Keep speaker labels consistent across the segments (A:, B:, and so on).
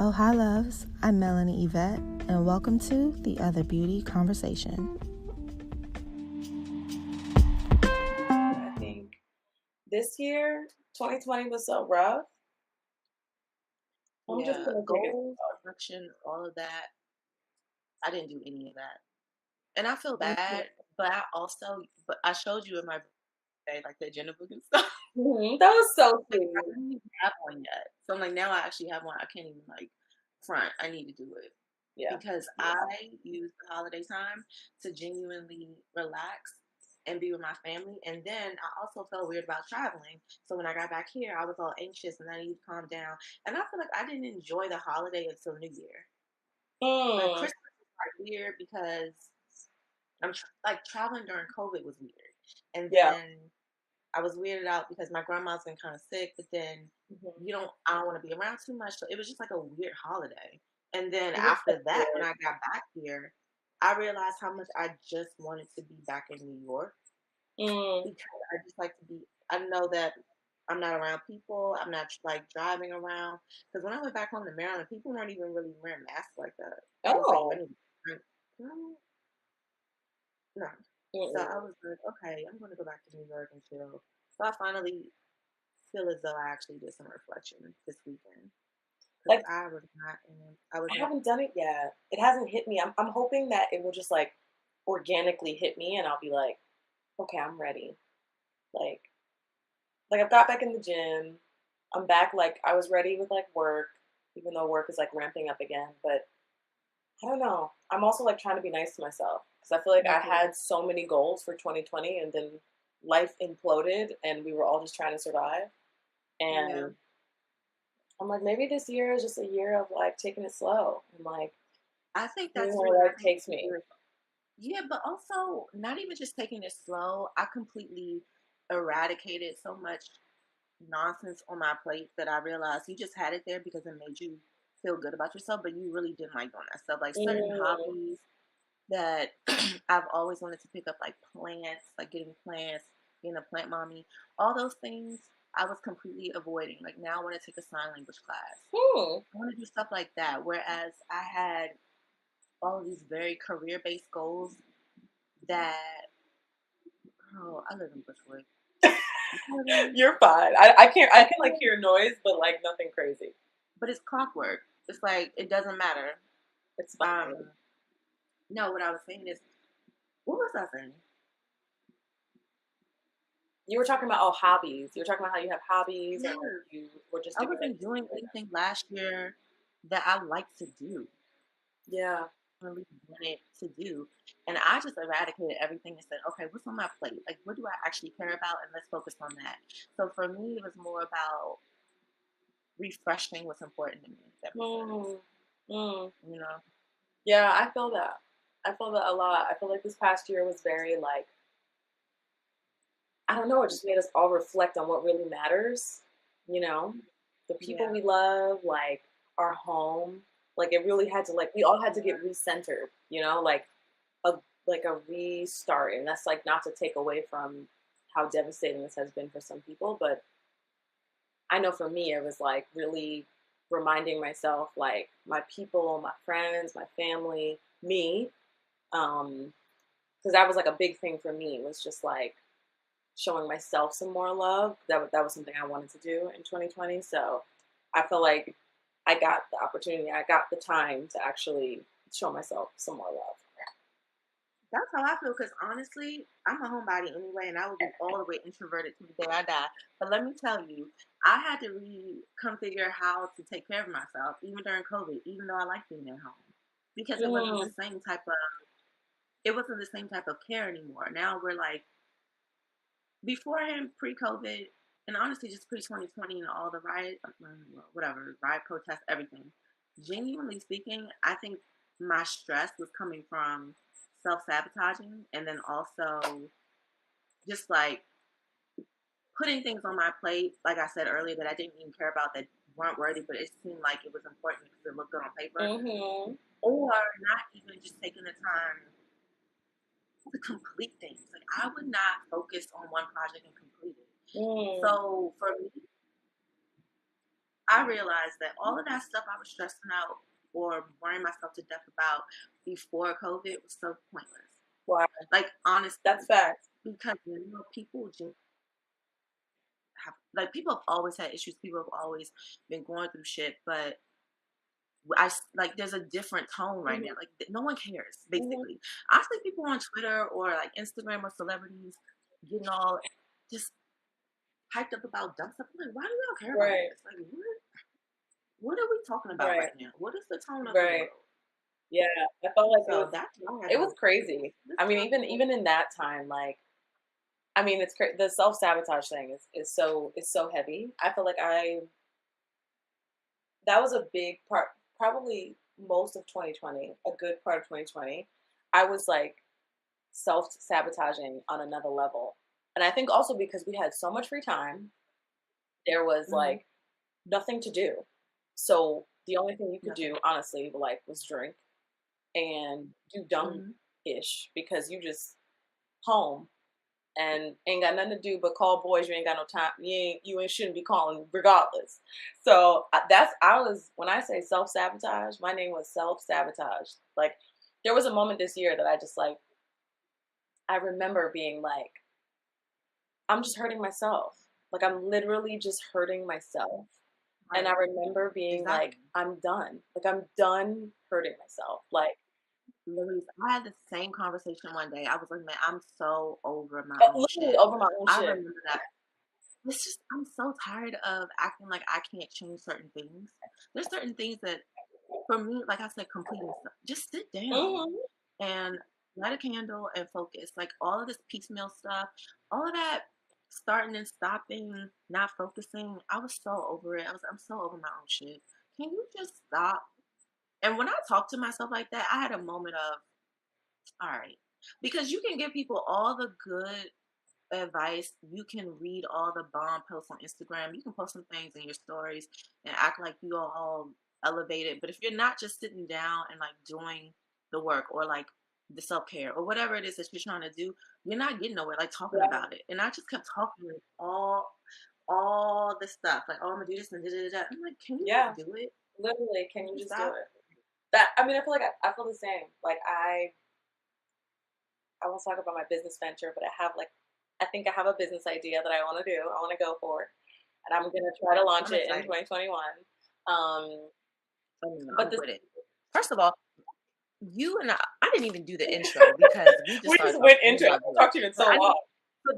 A: Oh, hi, loves. I'm Melanie Yvette, and welcome to The Other Beauty Conversation.
B: I think this year, 2020 was so rough. I'm just gonna take it.
C: Goals, reflection, all of that. I didn't do any of that. And I feel bad, but I showed you in my birthday, like the agenda book and stuff.
B: That was so
C: Like,
B: cute.
C: I don't even have one yet. So I'm like, now I actually have one. I can't even like front. I need to do it
B: Yeah.
C: because I use the holiday time to genuinely relax and be with my family. And then I also felt weird about traveling. So when I got back here, I was all anxious and I needed to calm down. And I feel like I didn't enjoy the holiday until New Year. Like
B: Mm.
C: Christmas was like weird because like traveling during COVID was weird. And
B: Yeah.
C: then I was weirded out because my grandma's been kind of sick, but then I don't want to be around too much. So it was just like a weird holiday. And then
B: It was so
C: after that, when
B: weird.
C: I got back here, I realized how much I just wanted to be back in New York
B: Mm.
C: because I just like to be, I know that I'm not around people. I'm not like driving around. Because when I went back home to Maryland, people weren't even really wearing masks like that. I was like,
B: Oh.
C: no, no. So
B: Mm-mm.
C: I was like, okay, I'm going to go back to New York and chill. So I finally feel as though I actually did some reflection this weekend because
B: Like
C: I was not in. I was
B: I
C: not.
B: haven't done it yet. It hasn't hit me. I'm hoping that it will just like organically hit me, and I'll be like, okay, I'm ready. Like I've got back in the gym. I'm back. Like I was ready with like work, even though work is like ramping up again. But I don't know. I'm also like trying to be nice to myself because I feel like
C: Me
B: I
C: too.
B: had so many goals for 2020 and then life imploded and we were all just trying to survive.
C: Yeah,
B: And I'm like, maybe this year is just a year of like taking it slow and like
C: I think
B: seeing
C: that's
B: where
C: what I
B: life
C: think.
B: takes me.
C: Yeah, but also not even just taking it slow. I completely eradicated so much nonsense on my plate that I realized you just had it there because it made you feel good about yourself, but you really didn't like doing that stuff. Like certain
B: Mm,
C: hobbies that I've always wanted to pick up, like plants, like getting plants, being a plant mommy, all those things I was completely avoiding. Like now I want to take a sign language class.
B: hmm.
C: I want to do stuff like that. Whereas I had all of these very career based goals that, oh, I live in Bushwick. You know what I mean?
B: You're fine. I can't. I
C: I
B: can like
C: can't,
B: hear noise, but like nothing crazy.
C: but it's clockwork. It's like, it doesn't matter.
B: It's
C: Um,
B: fine.
C: no, what I was saying is, what was I saying?
B: You were talking about hobbies. You were talking about how you have hobbies and
C: Yeah,
B: like you were just
C: I
B: doing it
C: wasn't
B: just to
C: doing
B: do it.
C: anything last year that I like to do.
B: Yeah.
C: Really wanted to do. And I just eradicated everything and said, okay, what's on my plate? Like, what do I actually care about? And let's focus on that. So for me, it was more about refreshing what's important to me, if that makes sense.
B: Mm, mm.
C: You know?
B: Yeah, I feel that. I feel that a lot. I feel like this past year was very like I don't know, it just made us all reflect on what really matters, you know? The people
C: Yeah.
B: we love, like our home. Like it really had to like we all had to get recentered, you know, a like a restart. And that's like not to take away from how devastating this has been for some people, but I know for me it was like really reminding myself like my people, my friends, my family, me, because that was like a big thing for me was just like showing myself some more love. That was something I wanted to do in 2020. So I feel like I got the opportunity, I got the time to actually show myself some more love.
C: That's how I feel because honestly, I'm a homebody anyway, and I will be all the way introverted to the day I die. But let me tell you, I had to reconfigure how to take care of myself, even during COVID, even though I like being at home, because
B: Mm,
C: it wasn't the same type of care anymore. Now we're like beforehand, pre-COVID, and honestly, just pre-2020 and all the riot, whatever, riot protests, everything. Genuinely speaking, I think my stress was coming from self-sabotaging and then also just like putting things on my plate, like I said earlier, that I didn't even care about that weren't worthy, but it seemed like it was important because it looked good on paper.
B: mm-hmm.
C: Or not even just taking the time to complete things. Like I would not focus on one project and complete it.
B: Mm,
C: So for me, I realized that all of that stuff I was stressing out or worrying myself to death about before COVID was so pointless.
B: Wow.
C: Like, honestly,
B: That's fact.
C: because people just have, like, people have always had issues. People have always been going through shit, but like, there's a different tone right now. Like, no one cares, basically. I see people on Twitter or like Instagram or celebrities getting all just hyped up about dumb stuff. I'm like, why do y'all care about this? Like, what are we talking about right now? What is the tone of the world?
B: Yeah, I felt like
C: So
B: it was crazy. I mean, even in that time, like, I mean, it's the self-sabotage thing is so heavy. I feel like that was a big part, probably most of 2020, a good part of 2020. I was like self-sabotaging on another level. And I think also because we had so much free time, there was like nothing to do. So the only thing you could do, honestly, like, was drink and do dumb-ish because you just home and ain't got nothing to do but call boys. You ain't got no time. You shouldn't be calling regardless. So when I say self-sabotage, my name was self-sabotage. Like, there was a moment this year that I remember being like, I'm just hurting myself. Like, I'm literally just hurting myself. Right. And I remember being like, I'm done. Like, I'm done hurting myself. Like,
C: Laurice, I had the same conversation one day. I was like, man, I'm so over my own
B: literally
C: shit.
B: over my own shit.
C: I remember that. It's just, I'm so tired of acting like I can't change certain things. There's certain things that, for me, like I said, completing stuff. Just sit down and light a candle and focus. Like, all of this piecemeal stuff, all of that starting and stopping, not focusing. I was so over it. I'm so over my own shit. Can you just stop? And when I talk to myself like that, I had a moment of, all right, because you can give people all the good advice. You can read all the bomb posts on Instagram. You can post some things in your stories and act like you are all elevated. But if you're not just sitting down and like doing the work or like the self-care or whatever it is that you're trying to do, you're not getting nowhere, like talking about it. And I just kept talking all this stuff. Like, oh, I'm gonna do this and da. I'm like, can you just do it?
B: Literally, can you just do it? I mean, I feel like I feel the same. Like, I won't talk about my business venture, but I think I have a business idea that I want to do. I want to go for, and I'm gonna try to launch it in 2021.
C: But first of all, you and I didn't even do the intro because we just
B: went into it. I talked to you in so long.
C: For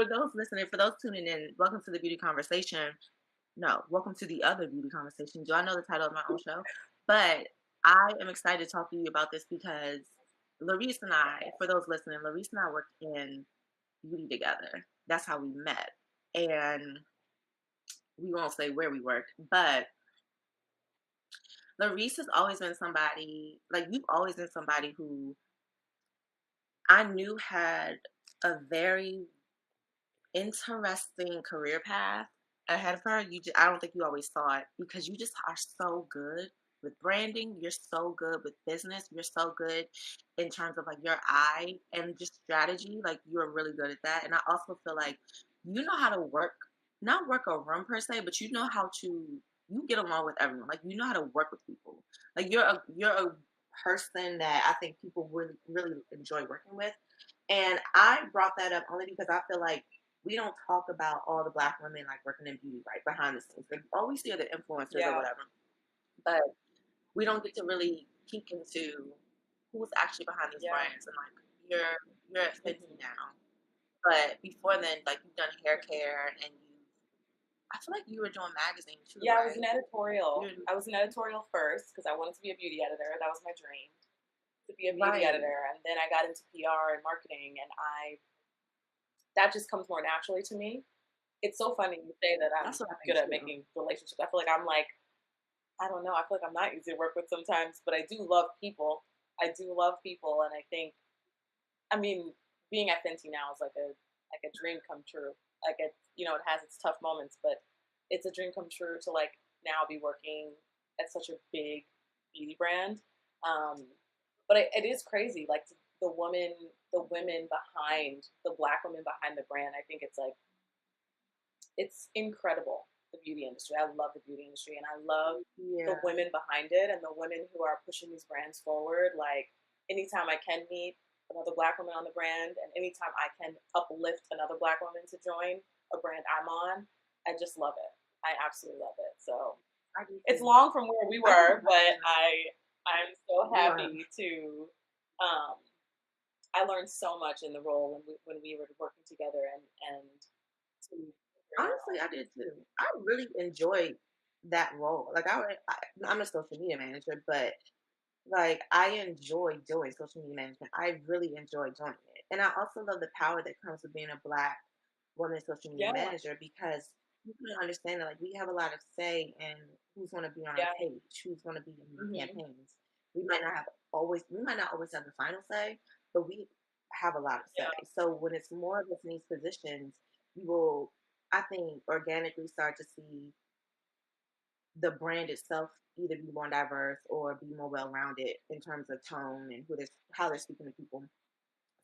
C: those listening, for those tuning in, welcome to the Beauty Conversation. No, welcome to the Other Beauty Conversation. Do I know the title of my own show? But I am excited to talk to you about this because Laurice and I, for those listening, Laurice and I worked in beauty together. That's how we met. And we won't say where we worked, but Laurice has always been somebody, like, you've always been somebody who I knew had a very interesting career path ahead of her. I don't think you always saw it because you just are so good with branding. You're so good with business. You're so good in terms of like your eye and just strategy. Like, you're really good at that. And I also feel like you know how to not work a room per se, but you know how to, you get along with everyone. Like, you know how to work with people. Like, you're a person that I think people really, really enjoy working with. And I brought that up only because I feel like we don't talk about all the Black women like working in beauty, right, behind the scenes. Like, all we see are the influencers or whatever, but we don't get to really peek into who's actually behind these brands. And like, you're at Fenty now, but before then, like, you've done hair care, and I feel like you were doing magazines too.
B: Yeah,
C: right?
B: I was an editorial. I was an editorial first because I wanted to be a beauty editor. That was my dream, to be a beauty editor. And then I got into PR and marketing, and that just comes more naturally to me. It's so funny you say that I'm good at making relationships. I feel like I don't know. I feel like I'm not easy to work with sometimes, but I do love people. And I think, I mean, being at Fenty now is like a dream come true. Like, it has its tough moments, but it's a dream come true to like now be working at such a big beauty brand. But it is crazy, like, the women behind the Black women behind the brand. I think it's incredible the beauty industry. I love the beauty industry, and I love the
C: Yeah.
B: women behind it and the women who are pushing these brands forward. Like, anytime I can meet another Black woman on the brand, and anytime I can uplift another Black woman to join a brand I'm on, I just love it. I absolutely love it. So it's long from where we were, but I'm so happy to. I learned so much in the role when we were working together, and to
C: Honestly, I did too. I really enjoyed that role. Like I'm a social media manager, but like I enjoy doing social media management. I really enjoy doing it, and I also love the power that comes with being a Black woman social media
B: yeah,
C: manager because you can understand that like we have a lot of say in who's going to be on our
B: yeah,
C: page, who's going to be in the
B: mm-hmm.
C: campaigns. We might not always have the final say, but we have a lot of
B: Yeah,
C: say. So when it's more of us in these positions, you will, I think, organically start to see the brand itself either be more diverse or be more well-rounded in terms of tone and how they're speaking to people.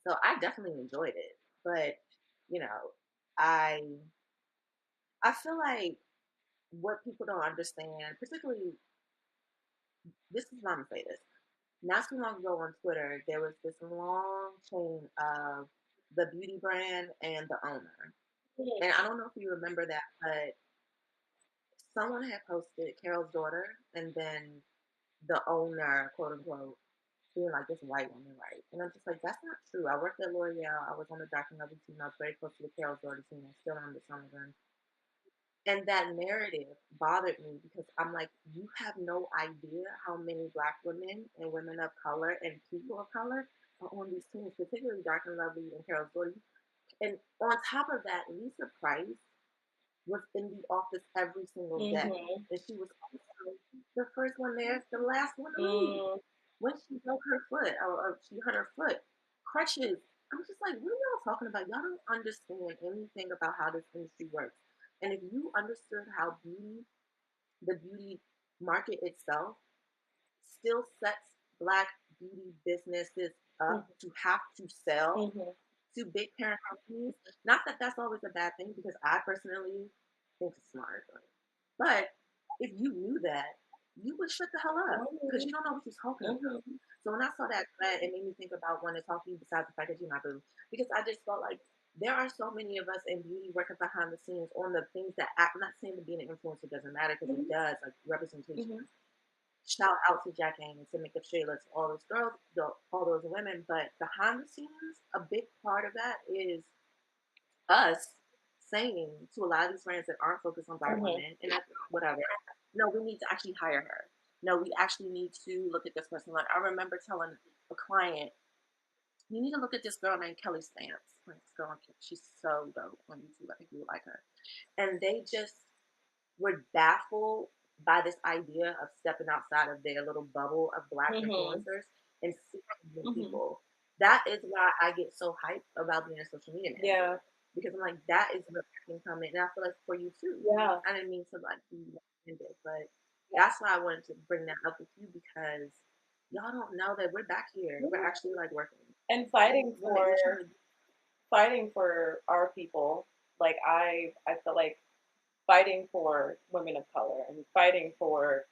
C: So I definitely enjoyed it, but you know, I I feel like what people don't understand, particularly, this is not gonna say this. Not too long ago on Twitter, there was this long chain of the beauty brand and the owner.
B: mm-hmm.
C: And I don't know if you remember that, but someone had posted Carol's daughter and then the owner, quote unquote, being like this white woman, right? And I'm just like, that's not true. I worked at L'Oreal. I was on the Dr. Lovely team. I was very close to the Carol's daughter team. I still am with some of them. And that narrative bothered me because I'm like, you have no idea how many Black women and women of color and people of color are on these teams, particularly Dr. Lovely and Carol's daughter. And on top of that, Lisa Price was in the office every single day.
B: Mm-hmm.
C: And she was also the first one there, the last one to leave.
B: Mm-hmm.
C: When she broke her foot or she hurt her foot, crutches. I'm just like, what are y'all talking about? Y'all don't understand anything about how this industry works. And if you understood how the beauty market itself still sets Black beauty businesses up to have to sell
B: Mm-hmm.
C: to big parent companies, not that that's always a bad thing because I personally think it's smart. But if you knew that, you would shut the hell up because you don't know what you're talking about. So when I saw that thread, it made me think about wanting to talk to you besides the fact that you're my boo. Because I just felt like there are so many of us in beauty working behind the scenes on the things that I'm not saying that being an influencer doesn't matter because it does, like representation.
B: Mm-hmm.
C: Shout out to Jack Amos and Makeup Shayla, all those girls, all those women. But behind the scenes, a big part of that is us saying to a lot of these brands that aren't focused on Black women and that's whatever, no, we need to actually hire her. No, we actually need to look at this person. Like I remember telling a client, you need to look at this girl named Kelly Stance. Like, this girl, she's so dope on YouTube. I think you would like her. And they just were baffled by this idea of stepping outside of their little bubble of Black influencers and seeing people. That is why I get so hyped about being a social media manager.
B: Yeah.
C: Because I'm like, that is where I can come in. And I feel like for you too.
B: Yeah.
C: I didn't mean to like be offended, but that's why I wanted to bring that up with you because y'all don't know that we're back here. We're actually like working
B: and fighting for our people. Like I feel like fighting for women of color and fighting for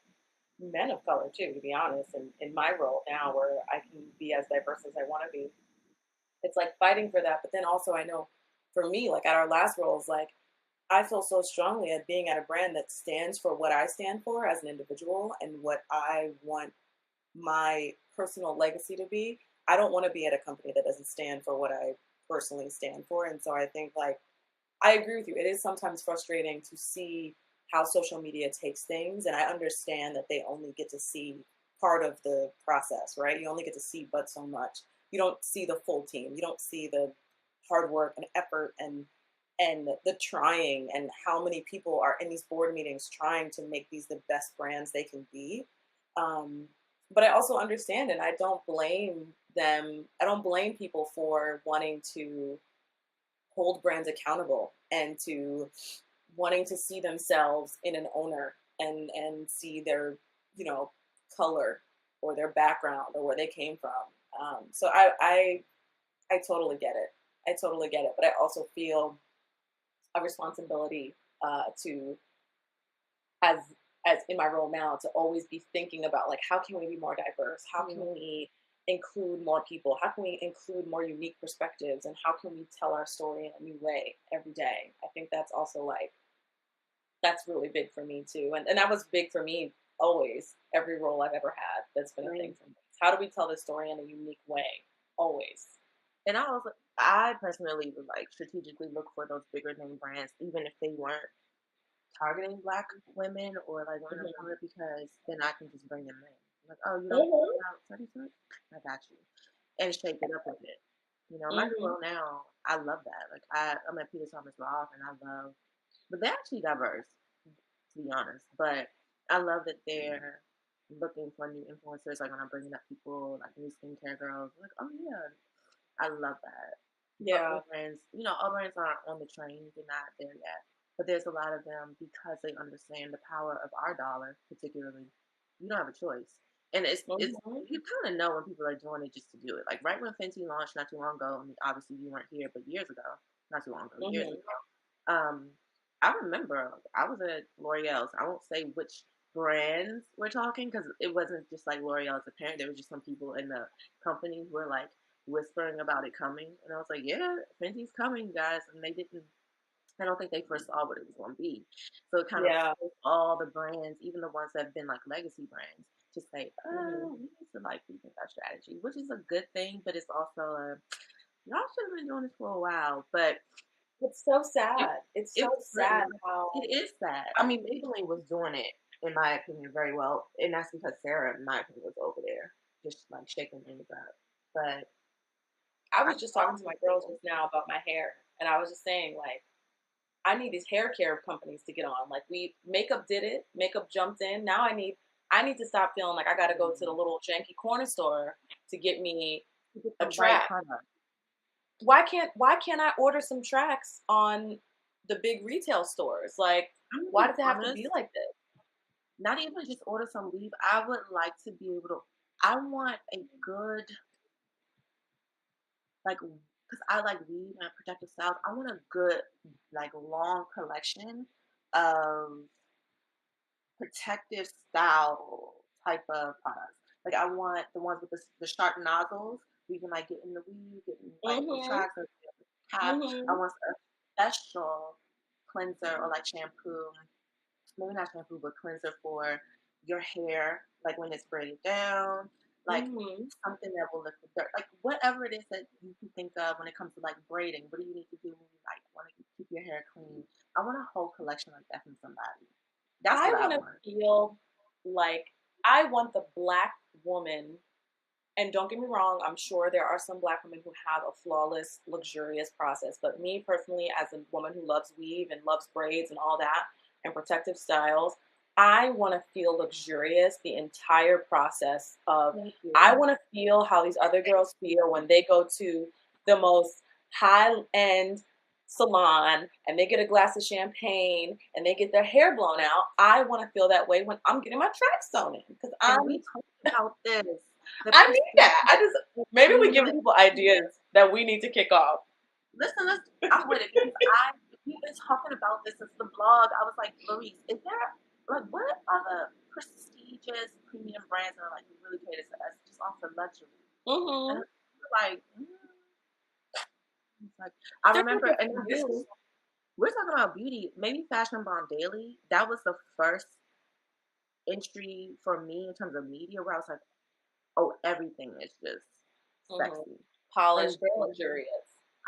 B: men of color too, to be honest, and in my role now where I can be as diverse as I want to be. It's like fighting for that, but then also I know for me, like at our last roles, like I feel so strongly at being at a brand that stands for what I stand for as an individual and what I want my personal legacy to be. I don't want to be at a company that doesn't stand for what I personally stand for. And so I think like I agree with you. It is sometimes frustrating to see how social media takes things, and I understand that they only get to see part of the process, right? You only get to see but so much. You don't see the full team. You don't see the hard work and effort and the trying and how many people are in these board meetings trying to make these the best brands they can be. But I also understand, and I don't blame them. I don't blame people for wanting to hold brands accountable and to wanting to see themselves in an owner and see their color or their background or where they came from. So I totally get it. I totally get it. But I also feel a responsibility to as in my role now, to always be thinking about like, how can we be more diverse? How can we include more people? How can we include more unique perspectives? And how can we tell our story in a new way every day? I think that's also like, that's really big for me too. And that was big for me always, every role I've ever had. That's been a thing for me. How do we tell this story in a unique way? Always.
C: And I personally would like strategically look for those bigger name brands, even if they weren't targeting Black women or like women of color, because then I can just bring them in. Like, oh, you don't know about such and such? I got you. And shake it up a bit. You know, my new role now, I love that. Like, I'm at Peter Thomas Roth, and I love, but they're actually diverse, to be honest. But I love that they're looking for new influencers. Like, when I'm bringing up people, like new skincare girls, like, oh, yeah, I love that.
B: Yeah.
C: All brands, you know, all brands aren't on the train. They're not there yet. But there's a lot of them because they understand the power of our dollar, particularly. You don't have a choice. And it's you kind of know when people are doing it just to do it. Like right when Fenty launched not too long ago, I mean, obviously you weren't here, but years ago, not too long ago, years ago, I remember I was at L'Oreal's. I won't say which brands we're talking because it wasn't just like L'Oreal as a parent. There was just some people in the company who were like whispering about it coming. And I was like, yeah, Fenty's coming, guys. And they didn't, I don't think they first saw what it was going to be. So it kind of forced all the brands, even the ones that have been like legacy brands, to say, oh, we need to like rethink our strategy, which is a good thing, but it's also y'all should have been doing this for a while. But
B: it's so sad. It's so sad how
C: it is sad. I mean, Maybelline was doing it, in my opinion, very well, and that's because Sarah, in my opinion, was over there just like shaking things up. But
B: I was just talking to my girls just now about my hair, and I was just saying like, I need these hair care companies to get on. Like makeup did it, makeup jumped in. Now I need to stop feeling like I got to go to the little janky corner store to get me a track. Why can't I order some tracks on the big retail stores? Like, why does it have to be like this?
C: Not even just order some weave. I would like to be able to. I want a good, like, because I like weave and protective styles. I want a good, like, long collection of protective style type of products. Like, I want the ones with the sharp nozzles. We can like get in the weave, get in like the tracks or the cap. I want a special cleanser or like shampoo, maybe not shampoo, but cleanser for your hair, like when it's braided down, like something that will lift the dirt, like whatever it is that you can think of when it comes to like braiding. What do you need to do when you like want to keep your hair clean? I want a whole collection like that from somebody. That's what I want.
B: Feel like I want the Black woman. And don't get me wrong, I'm sure there are some Black women who have a flawless, luxurious process. But me personally, as a woman who loves weave and loves braids and all that and protective styles, I want to feel luxurious the entire process of, I want to feel how these other girls feel when they go to the most high-end salon and they get a glass of champagne and they get their hair blown out. I want to feel that way when I'm getting my tracks sewn in. Because
C: we talked about this.
B: I need that. Maybe we give people ideas that we need to kick off.
C: Listen, I'm with it because we've been talking about this since the blog. I was like, Laurice, is there like what are the prestigious premium brands that are like really cater to us, just offer luxury? And like, like I remember, and we're talking about beauty. Maybe Fashion Bomb Daily. That was the first entry for me in terms of media where I was like, oh, everything is just sexy,
B: polished, luxurious.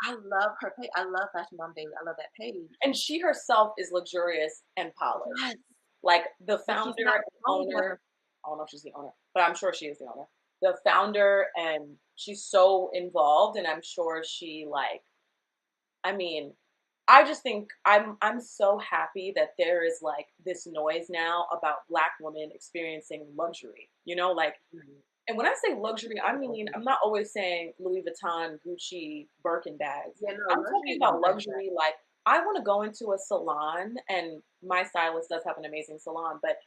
C: I love her page. I love Fashion Bomb Daily. I love that page.
B: And she herself is luxurious and polished. Yes. Like the founder and owner. I don't know if she's the owner, but I'm sure she is the owner. The founder, and she's so involved, and I'm sure she I just think I'm so happy that there is like this noise now about Black women experiencing luxury. You know, like. And when I say luxury, I mean, I'm not always saying Louis Vuitton, Gucci, Birkin bags. Yeah, no, I'm talking about luxury. Like, I want to go into a salon, and my stylist does have an amazing salon, but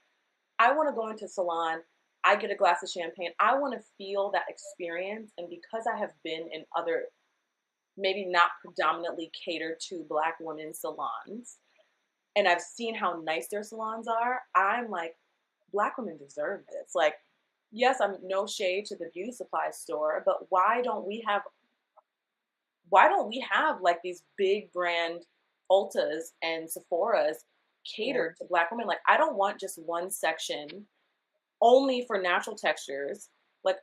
B: I want to go into a salon. I get a glass of champagne. I want to feel that experience. And because I have been in other, maybe not predominantly catered to Black women salons, and I've seen how nice their salons are, I'm like, Black women deserve this. Like, yes, I'm no shade to the beauty supply store, but why don't we have like these big brand Ultas and Sephora's catered to Black women? Like, I don't want just one section only for natural textures. Like,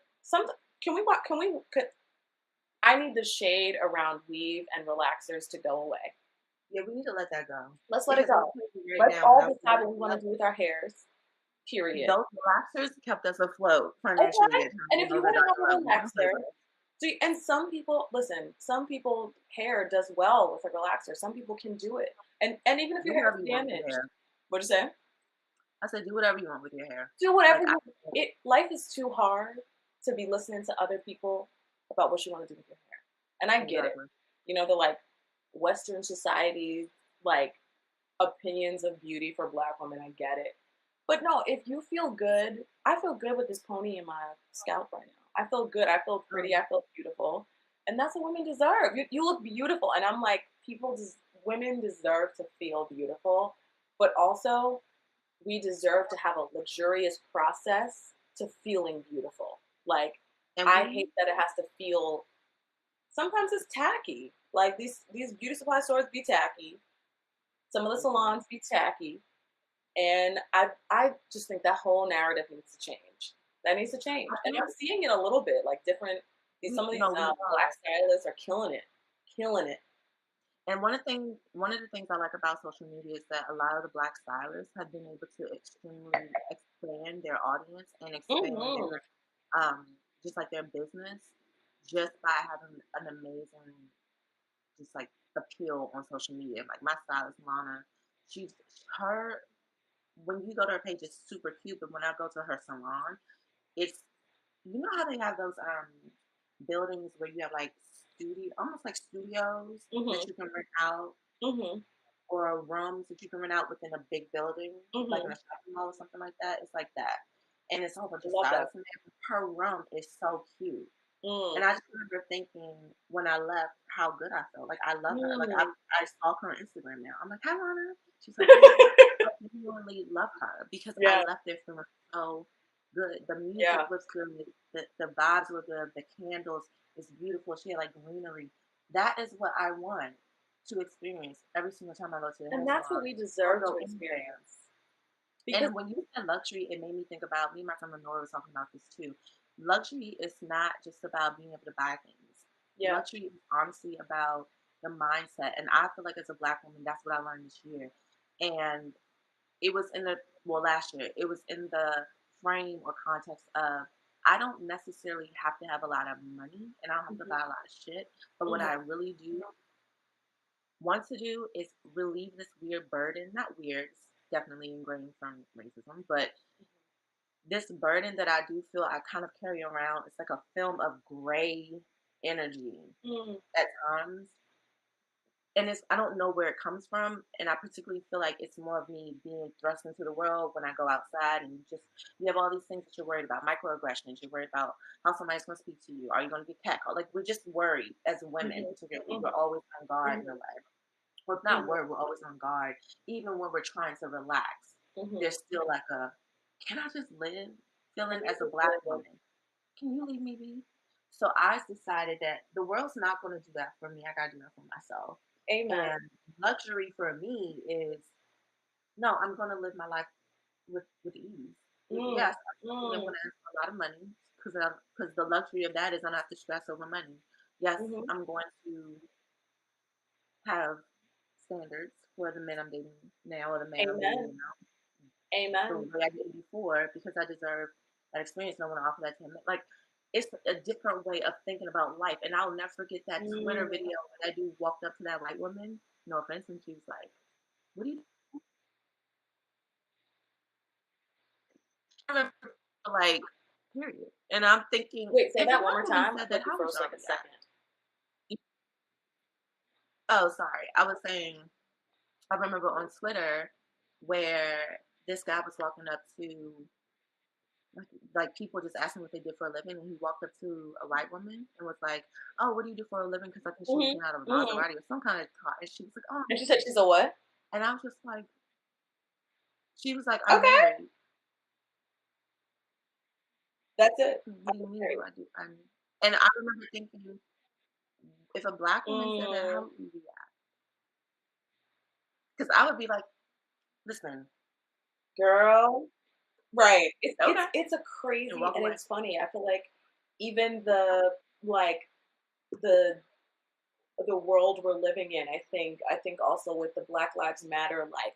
B: I need the shade around weave and relaxers to go away.
C: Yeah, we need to let that go.
B: Let's let it go. Let's all decide what we want to do with our hairs. Period.
C: Those relaxers kept us afloat financially.
B: Okay. And if you want to have a relaxer, and some people, listen, some people hair does well with a relaxer. Some people can do it. And even if your hair is damaged. What'd you say?
C: I said, do whatever you want with your hair.
B: Do whatever you want. Life is too hard to be listening to other people about what you want to do with your hair. And I get it. You know, the like Western society, like opinions of beauty for Black women, I get it. But no, if you feel good, I feel good with this pony in my scalp right now. I feel good. I feel pretty. I feel beautiful. And that's what women deserve. You look beautiful. And I'm like, women deserve to feel beautiful. But also, we deserve to have a luxurious process to feeling beautiful. Like, I hate that it has to feel, sometimes it's tacky. Like, these beauty supply stores be tacky. Some of the salons be tacky. And I just think that whole narrative needs to change. That needs to change. And I'm seeing it a little bit, like some of these Black stylists are killing it.
C: And one of the things I like about social media is that a lot of the Black stylists have been able to extremely expand their audience and expand their, just like their business, just by having an amazing, just like appeal on social media. Like my stylist Lana, when you go to her page, it's super cute, but when I go to her salon, it's, you know how they have those buildings where you have like almost like studios that you can rent out, or rooms that you can rent out within a big building, like in a shopping mall or something like that. It's like that, and it's a whole bunch of stylists in there. Her room is so cute, and I just remember thinking when I left how good I felt. Like I love her. Like I stalk her on Instagram now. I'm like, hi Lana. She's like, I genuinely love her because I left there feeling so good. The music was good. The vibes were good. The candles is beautiful. She had like greenery. That is what I want to experience every single time I go to the
B: And that's what we deserve to experience.
C: Because when you said luxury, it made me think about, me and my friend Lenora was talking about this too. Luxury is not just about being able to buy things. Yeah. Luxury is honestly about the mindset. And I feel like as a Black woman, that's what I learned this year. And it was last year, it was in the frame or context of, I don't necessarily have to have a lot of money and I don't have to buy a lot of shit. But what I really do want to do is relieve this weird burden. Not weird, it's definitely ingrained from racism, but this burden that I do feel I kind of carry around, it's like a film of gray energy at times. And I don't know where it comes from, and I particularly feel like it's more of me being thrust into the world when I go outside, and you have all these things that you're worried about, microaggressions, you're worried about how somebody's going to speak to you, are you going to get catcalled? Like, we're just worried as women, particularly. We're always on guard in a way. Well, it's not worried, we're always on guard. Even when we're trying to relax, there's still like can I just live feeling as a Black woman? Can you leave me be? So I decided that the world's not going to do that for me. I got to do that for myself.
B: Amen.
C: And luxury for me is, no, I'm going to live my life with ease. Yes, I'm going to ask for a lot of money because the luxury of that is I don't have to stress over money. Yes, I'm going to have standards for the men I'm dating now or the man I'm dating now.
B: Amen.
C: The way I did before, because I deserve that experience. And I want to offer that to him. Like, it's a different way of thinking about life. And I'll never forget that Twitter video when that dude walked up to that white woman, no offense, and she was like, what do you do? Like, period. And I'm thinking,
B: wait, say that one more time.
C: That how for like a second. Oh, sorry. I was saying, I remember on Twitter where this guy was walking up to, like people just asking what they did for a living, and he walked up to a white woman and was like, "Oh, what do you do for a living?" Because I think she was out of Maserati or some kind of car, and she was like, "Oh,"
B: and she said she's a what?
C: And I was just like, She was like, I'm
B: Okay,
C: married.
B: that's it.
C: What do you
B: I'm
C: mean?
B: married.
C: And I remember thinking, if a black woman said that, how
B: Mm,
C: would we react? Because I would be like, listen,
B: girl, right?
C: okay,
B: It's a
C: and
B: crazy,
C: walk
B: and
C: away.
B: it's funny. I feel like even like the the world we're living in. I think also with the Black Lives Matter, like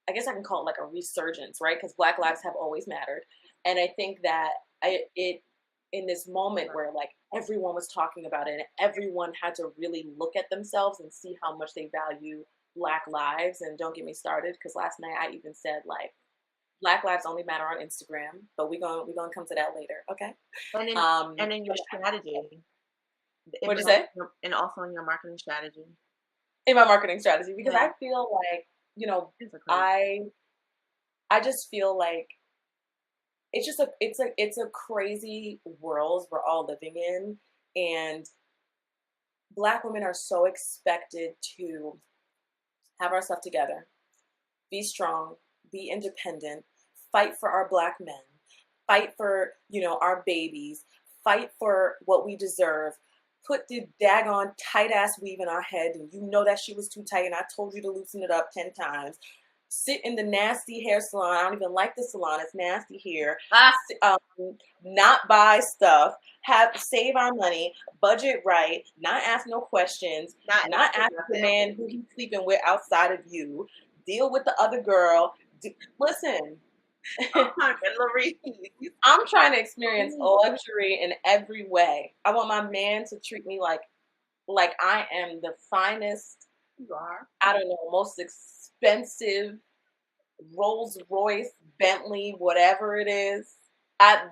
B: I guess I can call it like a resurgence, right? Because Black lives have always mattered, and I think that it in this moment where like everyone was talking about it, and everyone had to really look at themselves and see how much they value Black lives. And don't get me started, because last night I even said like Black lives only matter on Instagram, but we gonna come to that later, okay?
C: And then,
B: Um,
C: and then your strategy, it
B: what'd you
C: belongs,
B: say?
C: and also in your marketing strategy.
B: In my marketing strategy, because
C: Yeah,
B: I feel like
C: it's a crazy.
B: I just feel like it's a crazy world we're all living in, and Black women are so expected to have our stuff together, be strong, be independent, fight for our Black men, fight for our babies, fight for what we deserve. Put the daggone tight ass weave in our head, and you know that she was too tight, and I told you to loosen it up 10 times. Sit in the nasty hair salon. I don't even like the salon; it's nasty here. Not buy stuff. Save our money. Budget right. Not ask no questions.
C: Not
B: Not
C: just
B: ask
C: your
B: the
C: family.
B: man who he's sleeping with outside of you. Deal with the other girl. Listen,
C: Oh my God, Laurice,
B: I'm trying to experience luxury in every way. I want my man to treat me like I am the finest,
C: you are.
B: I don't know, most expensive Rolls Royce, Bentley, whatever it is. I'm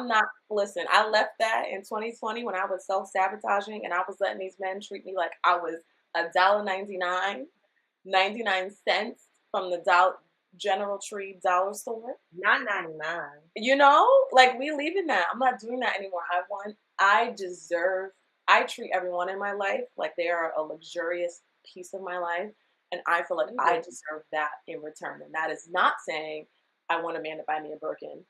B: not, listen, I left that in 2020 when I was self-sabotaging, and I was letting these men treat me like I was $1.99, 99 cents from the General Tree dollar store.
C: Not 99.
B: Like we leaving that. I'm not doing that anymore. I treat everyone in my life like they are a luxurious piece of my life. And I feel like I deserve that in return. And that is not saying I want a man to buy me a Birkin,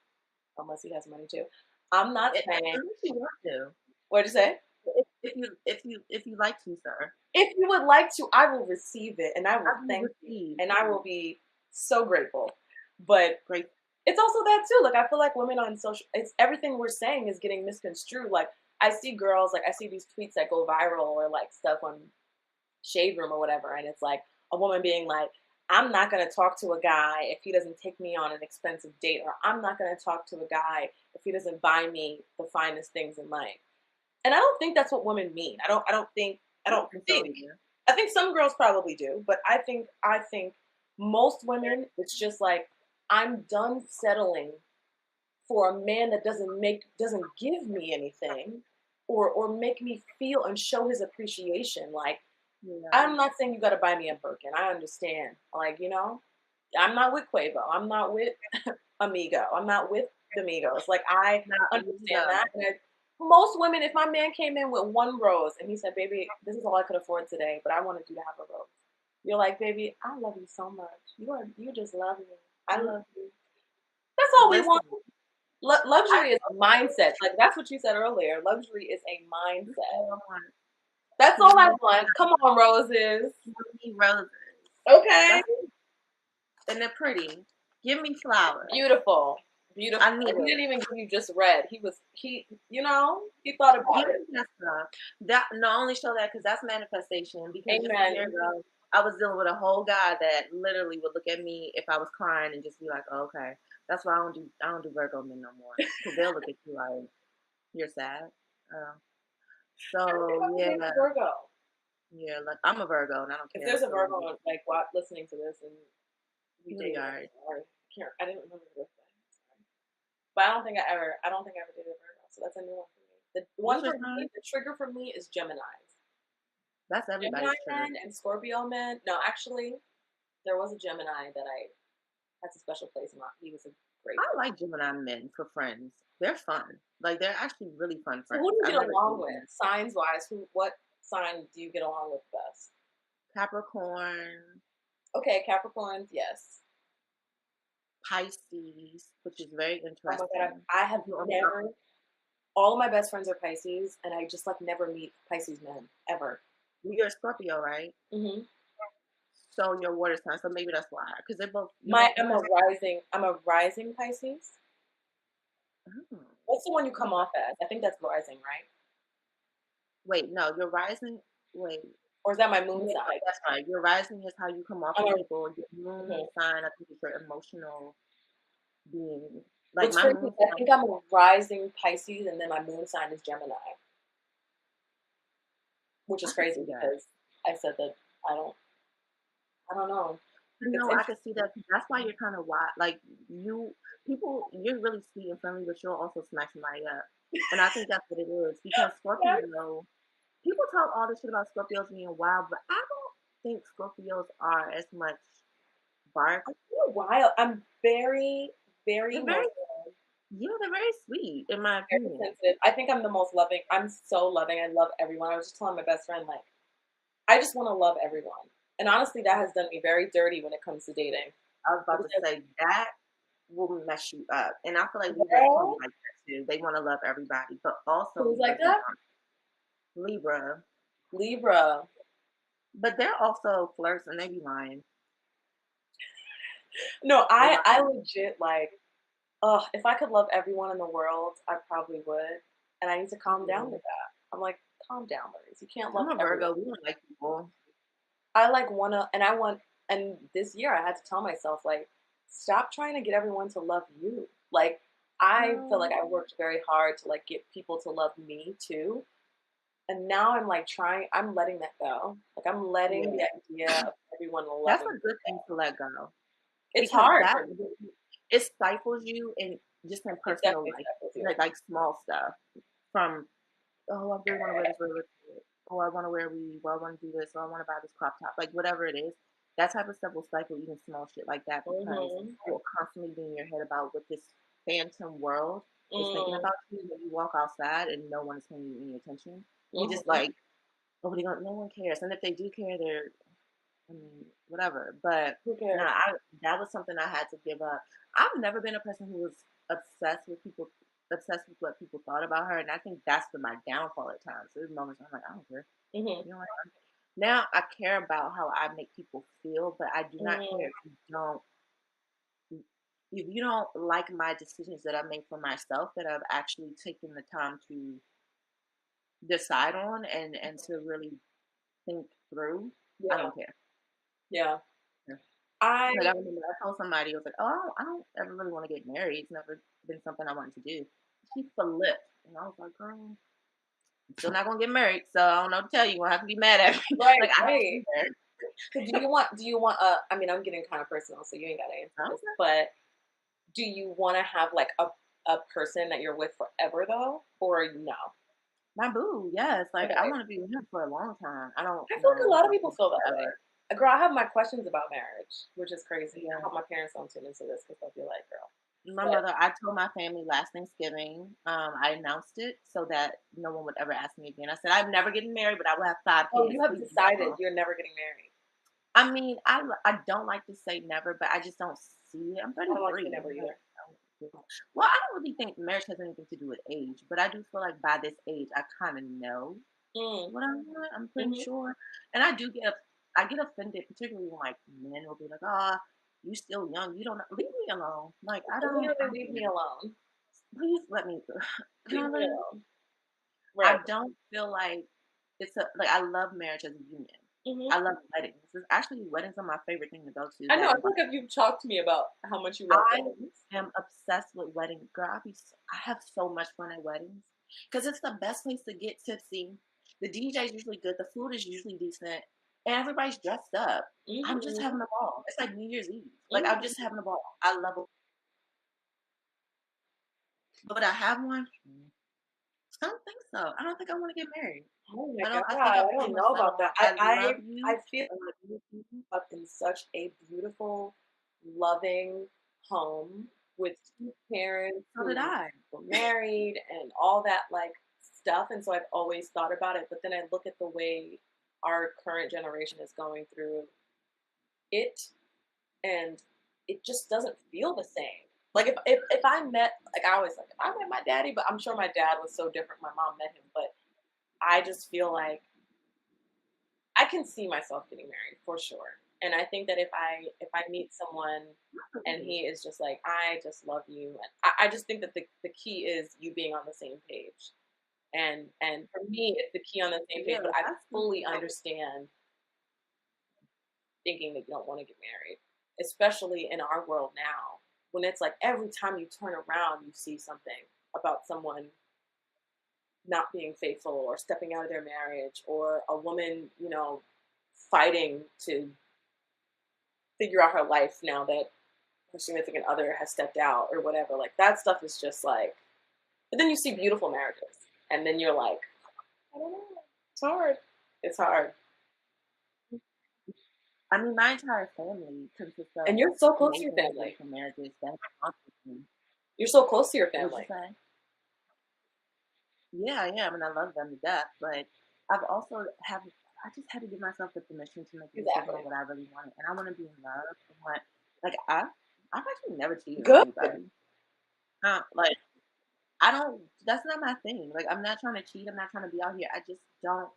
B: unless he has money too. I'm not saying.
C: Unless you want to.
B: What'd you say?
C: If you like to, sir.
B: If you would like to, I will receive it, and I will thank you,
C: receive.
B: and I will be so grateful. But
C: Great.
B: it's also that too. Like I feel like women on social, it's everything we're saying is getting misconstrued. Like I see girls, like I see these tweets that go viral or like stuff on Shade Room or whatever, and it's like a woman being like, I'm not gonna talk to a guy if he doesn't take me on an expensive date, or I'm not gonna talk to a guy if he doesn't buy me the finest things in life. And I don't think that's what women mean. I don't think I think some girls probably do, but I think most women, it's just like I'm done settling for a man that doesn't give me anything or make me feel and show his appreciation. Like I'm not saying you got to buy me a Birkin. I understand. Like I'm not with Quavo. I'm not with Amigo. I'm not with the Migos. Like I understand that. And most women, if my man came in with one rose and he said, "Baby, this is all I could afford today, but I wanted you to have a rose," you're like, "Baby, I love you so much. You just love me. I love you." That's all we want. Luxury is a mindset. Like that's what you said earlier. Luxury is a mindset. That's all I want. Come on, roses.
C: Roses.
B: Okay.
C: And they're pretty. Give me flowers.
B: Beautiful. Beautiful.
C: I need
B: he didn't even give you just red. He thought about it.
C: That not only show that because that's manifestation. Because just a
B: Amen.
C: year ago, I was dealing with a whole guy that literally would look at me if I was crying and just be like, oh, "Okay, that's why I don't do Virgo men no more." Because they'll look at you like you're sad. So yeah,
B: Virgo.
C: yeah. Like I'm a Virgo and I don't care.
B: If there's a Virgo like listening to this and we
C: Sorry.
B: I didn't remember the birthday. But I don't think I ever dated a Virgo, so that's a new one for me. The one for me, the trigger for me is Gemini's.
C: That's everybody's
B: Gemini men and Scorpio men. No, actually, there was a Gemini that I had a special place in. He was a great.
C: I like Gemini men for friends. They're fun. Like they're actually really fun friends.
B: So who do you get along with, signs wise? What sign do you get along with best?
C: Capricorn.
B: Okay, Capricorns, yes.
C: Pisces, which is very
B: Oh my
C: interesting.
B: god, I have never. All of my best friends are Pisces, and I just like never meet Pisces men ever.
C: You're a Scorpio, right?
B: Mm-hmm.
C: So your water sign, so maybe that's why. Because they're both.
B: I'm a rising. I'm a rising Pisces.
C: Oh.
B: What's the one you come off as? I think that's rising, right?
C: Wait, no, your rising. Wait,
B: Or is that my moon
C: yeah,
B: sign?
C: that's right. Your rising is how you come off
B: I'm
C: to
B: a,
C: people. Your moon
B: mhm.
C: sign, I think, is your emotional being. Like
B: What's
C: my
B: crazy
C: moon
B: is I
C: sign.
B: think I'm a rising Pisces, and then my moon sign is Gemini, which
C: I
B: is
C: can
B: crazy
C: see that.
B: because I said that I don't. I don't know. It's
C: No, I can
B: interesting.
C: see that. That's why you're kind of wild. Like you, people, you're really sweet and friendly, but you'll also smack somebody up. And I think that's what it is because Scorpio. People talk all this shit about Scorpios being wild, but I don't think Scorpios are as much bark.
B: I'm so wild. I'm very, very
C: They're very,
B: emotional,
C: yeah, they're very sweet in my
B: very
C: opinion.
B: sensitive. I think I'm the most loving. I'm so loving. I love everyone. I was just telling my best friend, like, I just want to love everyone. And honestly, that has done me very dirty when it comes to dating.
C: I was about to
B: Because,
C: say that will mess you up, and I feel like Libras can be
B: girl,
C: like that too. They want to love everybody, but also
B: who's like
C: Libras
B: that?
C: aren't. Libra,
B: Libra.
C: but they're also flirts and they be lying.
B: No,
C: They
B: I
C: lie.
B: legit like, if I could love everyone in the world, I probably would. And I need to calm down with that. I'm like, calm down, Laurice. You can't love
C: I'm a
B: everyone.
C: Virgo. We don't like people.
B: I like wanna, and I want, and this year I had to tell myself, like, stop trying to get everyone to love you. Like, I feel like I worked very hard to like get people to love me too. And now I'm like trying, I'm letting that go. Like, I'm letting
C: Yeah,
B: the idea of everyone
C: that's
B: loving
C: a
B: me
C: good thing
B: go.
C: to let go
B: It's
C: because
B: hard
C: that
B: for me.
C: it stifles you in just in
B: It
C: personal
B: definitely
C: life,
B: stuck with you.
C: like small stuff from oh I really want to wear this really oh I want to wear weave or I want to do this or I want to buy this crop top like whatever it is that type of stuff will stifle even small shit like that because
B: Mm-hmm.
C: you'll constantly be in your head about what this phantom world is thinking
B: Mm-hmm.
C: about you when you walk outside and no one is paying you any attention. You just
B: Mm-hmm.
C: like nobody gonna no one cares and if they do care they're I mean, whatever. But
B: Who
C: no,
B: cares?
C: I that was something I had to give up. I've never been a person who was obsessed with what people thought about her, and I think that's been my downfall at times. There's moments I'm like, I don't care.
B: Mm-hmm.
C: You know, like, now I care about how I make people feel, but I do not care
B: Mm-hmm.
C: if you don't like my decisions that I make for myself that I've actually taken the time to decide on and to really think through. I
B: Yeah.
C: don't care.
B: Yeah.
C: Yeah.
B: I
C: Like I remember I told somebody, I was like, "Oh, I don't ever really want to get married. It's never been something I wanted to do." She flipped, and I was like, "Girl, I'm still not gonna get married, so I don't know what to tell you. You won't have to be mad at me."
B: right,
C: Like I don't
B: right.
C: do that.
B: So do you want I mean I'm getting kind of personal, so you ain't gotta answer this,
C: Okay.
B: but do you wanna have like a person that you're with forever though? Or no?
C: My boo, yes. Like I
B: Okay.
C: want to be with him for a long time. I don't
B: I feel like a
C: know if
B: lot
C: I
B: of people
C: want
B: feel that way.
C: forever.
B: Girl, I have my questions about marriage, which is crazy. I
C: Yeah.
B: hope my parents don't tune into this because they'll be like, girl.
C: My
B: But
C: mother, I told my family last Thanksgiving. I announced it so that no one would ever ask me again. I said, I'm never getting married, but I will have 5 kids.
B: you have
C: Please leave me
B: decided
C: alone.
B: you're never getting married.
C: I mean, I don't like to say never, but I just don't see it. I'm
B: I don't like to
C: 33.
B: never either.
C: Well, I don't really think marriage has anything to do with age, but I do feel like by this age, I kind of know
B: Mm.
C: what I want. I'm pretty
B: Mm-hmm.
C: sure, and I get offended, particularly when like men will be like, "Oh, you still young. You don't know. Leave me alone. Like I
B: Literally
C: don't
B: leave me
C: care.
B: alone.
C: Please let me. Can I
B: Leave me
C: live?
B: alone.
C: I
B: Right.
C: don't feel like it's a like I love marriage as a union.
B: Mm-hmm.
C: I love weddings. It's actually weddings are my favorite thing to go to.
B: I know.
C: That
B: I
C: and
B: feel like if you've talked to me about how much you love
C: I
B: weddings.
C: am obsessed with weddings. Girl, I have so much fun at weddings because it's the best place to get tipsy. The DJ is usually good. The food is usually decent, and everybody's dressed up. I'm just
B: Mm-hmm.
C: having a ball. It's like New Year's Eve. Like I'm
B: Mm-hmm.
C: just having a ball. I love it. But would I have one? I don't think so. I don't think I want to get married.
B: Oh my
C: I don't.
B: god,
C: I think
B: I
C: I pretty
B: don't
C: much
B: know
C: settled
B: about
C: on.
B: that.
C: I love
B: I
C: you.
B: feel
C: I want to be with you.
B: up in such a beautiful, loving home with two parents
C: So did
B: who
C: I.
B: were married and all that like stuff. And so I've always thought about it. But then I look at the way our current generation is going through it, and it just doesn't feel the same. Like if I met, like I always like, if I met my daddy, but I'm sure my dad was so different. My mom met him, but I just feel like I can see myself getting married for sure. And I think that if I meet someone and he is just like, I just love you, and I just think that the key is you being on the same page. And for me, it's the key on the same page.
C: Yeah,
B: But I
C: that's
B: fully understand thinking that you don't want to get married, especially in our world now, when it's like every time you turn around, you see something about someone not being faithful or stepping out of their marriage, or a woman, fighting to figure out her life now that her significant other has stepped out or whatever. Like that stuff is just like, but then you see beautiful marriages and then you're like, I don't know. It's hard. It's hard.
C: I mean, my entire family consists of
B: And you're so close to your
C: amazing
B: family.
C: beautiful marriages. That's awesome.
B: You're so close to your
C: What'd you
B: family.
C: say? Yeah, I am, and I love them to death. But I've also have I just had to give myself the permission to make a decision
B: Exactly.
C: on what I really wanted, and I want to be in love. And what, like I've actually never cheated on
B: Good.
C: anybody. Like I don't. That's not my thing. Like I'm not trying to cheat. I'm not trying to be out here. I just don't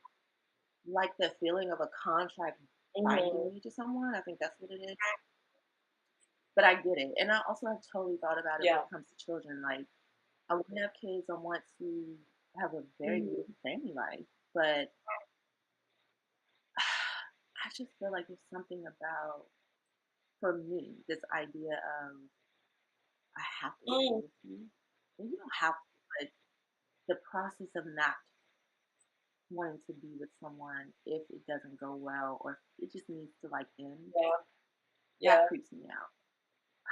C: like the feeling of a contract binding
B: Mm-hmm.
C: me to someone. I think that's what it is. But I get it, and I also have totally thought about it when
B: Yeah.
C: it comes to children. Like I want to have kids. I want to have a very
B: Mm-hmm.
C: beautiful family life, but I just feel like there's something about, for me, this idea of I have to stay
B: Mm.
C: with you. And you don't have to, but the process of not wanting to be with someone if it doesn't go well or if it just needs to like end,
B: Yeah.
C: that
B: Yeah.
C: creeps me out.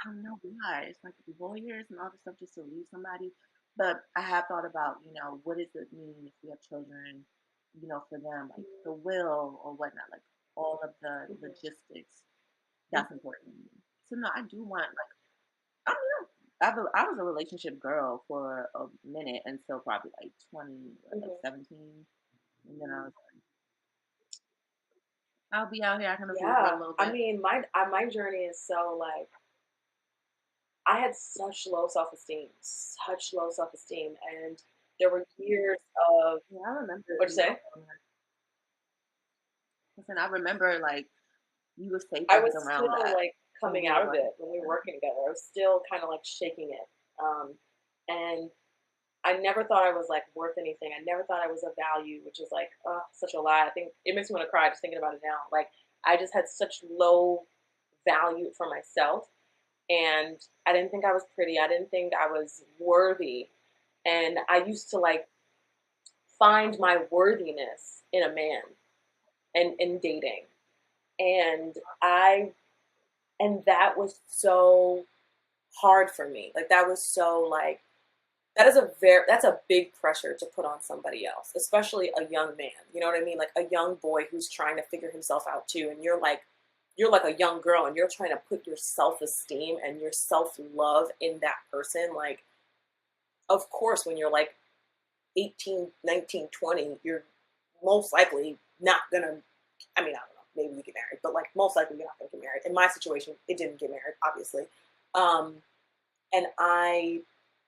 C: I don't know why. It's like lawyers and all this stuff just to leave somebody. But I have thought about, what does it mean if we have children, for them, like the will or whatnot, like all of the
B: Mm-hmm.
C: logistics. That's important to me. So no, I do want like I don't know. I was a relationship girl for a minute until probably like 20, like
B: Mm-hmm.
C: 17, and then I was like, I'll be out here acting a fool for a
B: Yeah.
C: little
B: I
C: bit.
B: mean, my journey is so like, I had such low self esteem, and there were years of
C: Yeah, I remember
B: what'd you
C: you.
B: say?
C: Listen, I remember like you would say
B: I
C: things
B: was
C: around
B: still
C: that,
B: like
C: and
B: coming
C: you
B: out
C: were
B: of
C: like,
B: it when we were working together. I was still kind of like shaking it, and I never thought I was like worth anything. I never thought I was of value, which is like such a lie. I think it makes me want to cry just thinking about it now. Like I just had such low value for myself, and I didn't think I was pretty. I didn't think I was worthy, and I used to like find my worthiness in a man and in dating, and I and that was so hard for me. Like that was so like that's a big pressure to put on somebody else, especially a young man. You know what I mean? Like a young boy who's trying to figure himself out too, and you're like a young girl and you're trying to put your self-esteem and your self-love in that person. Like of course when you're like 18, 19, 20, you're most likely not gonna, I mean, I don't know, maybe you get married, but like most likely you're not gonna get married. In my situation, it didn't get married, obviously. Um, and I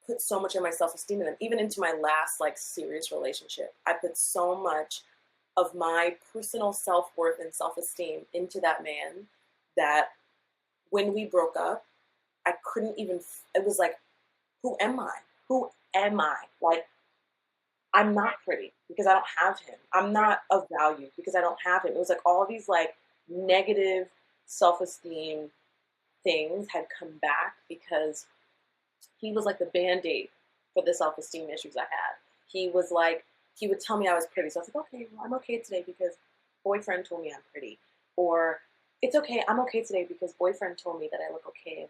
B: put so much of my self-esteem in them, even into my last like serious relationship. I put so much of my personal self-worth and self-esteem into that man that when we broke up, I couldn't even, it was like, who am I? Who am I? Like, I'm not pretty because I don't have him. I'm not of value because I don't have him. It was like all these like negative self-esteem things had come back because he was like the band-aid for the self-esteem issues I had. He was like, he would tell me I was pretty. So I was like, okay, well, I'm okay today because boyfriend told me I'm pretty. Or it's okay, I'm okay today because boyfriend told me that I look okay in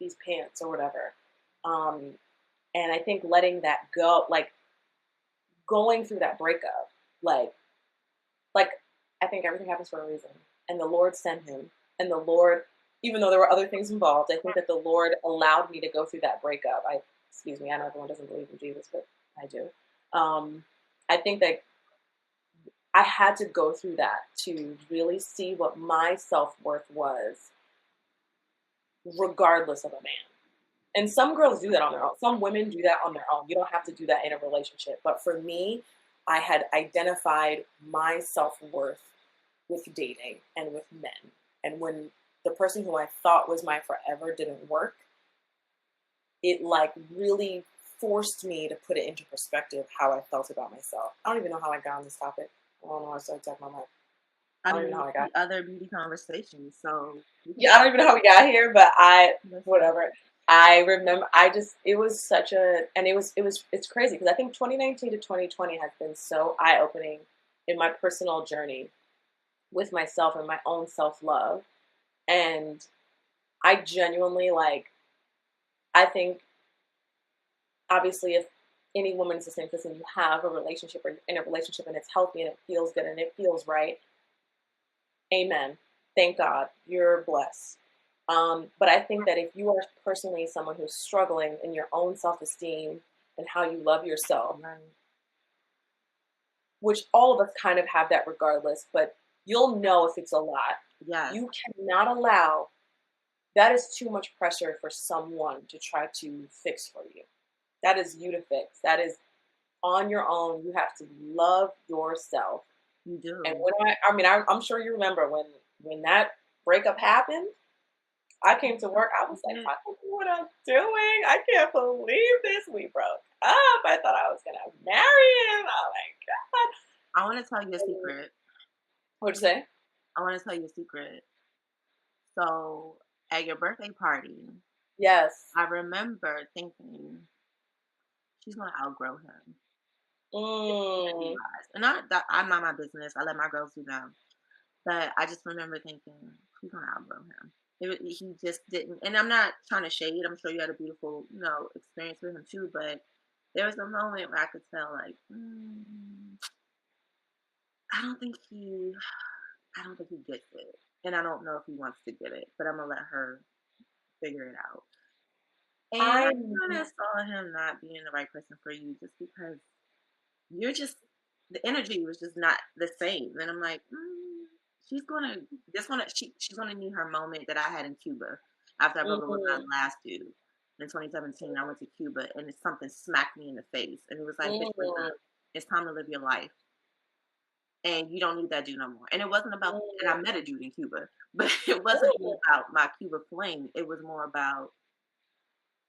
B: these pants or whatever. Um, and I think letting that go, like going through that breakup, like, like I think everything happens for a reason. And the Lord sent him. And the Lord, even though there were other things involved, I think that the Lord allowed me to go through that breakup. Excuse me, I know everyone doesn't believe in Jesus, but I do. I think that I had to go through that to really see what my self worth was regardless of a man. And some girls do that on their own. Some women do that on their own. You don't have to do that in a relationship. But for me, I had identified my self-worth with dating and with men. And when the person who I thought was my forever didn't work, it like really forced me to put it into perspective how I felt about myself. I don't even know how I got on this topic. I don't know. I started talking about my
C: I don't even know how I got the other beauty conversations. So
B: yeah, I don't even know how we got here, but whatever. I remember, it was such a, and it's crazy because I think 2019 to 2020 has been so eye-opening in my personal journey with myself and my own self-love. And I genuinely, like, I think, obviously, if any woman is the same person, you have a relationship or you're in a relationship and it's healthy and it feels good and it feels right. Amen. Thank God. You're blessed. But I think that if you are personally someone who's struggling in your own self-esteem and how you love yourself, which all of us kind of have that regardless, but you'll know if it's a lot.
C: Yeah.
B: You cannot allow, that is too much pressure for someone to try to fix for you. That is you to fix. That is on your own. You have to love yourself.
C: You do.
B: And when I'm sure you remember when that breakup happened, I came to work. I was like, I don't know what I'm doing. I can't believe this. We broke up. I thought I was going to marry him. Oh, my God.
C: I want to tell you a secret.
B: What'd you say?
C: I want to tell you a secret. So, at your birthday party,
B: yes,
C: I remember thinking, she's going to outgrow him. And I'm not my business. I let my girls do them. But I just remember thinking, she's going to outgrow him. He just didn't, and I'm not trying to shade. I'm sure you had a beautiful, experience with him too. But there was a moment where I could tell, like, I don't think he gets it, and I don't know if he wants to get it. But I'm gonna let her figure it out. And I kind of saw him not being the right person for you, just because the energy was just not the same. And I'm like, she's gonna need her moment that I had in Cuba after I broke up with my last dude in 2017. I went to Cuba and something smacked me in the face, and it was like, bitch, it's time to live your life, and you don't need that dude no more. And it wasn't about, and I met a dude in Cuba, but it wasn't even about my Cuba flame. It was more about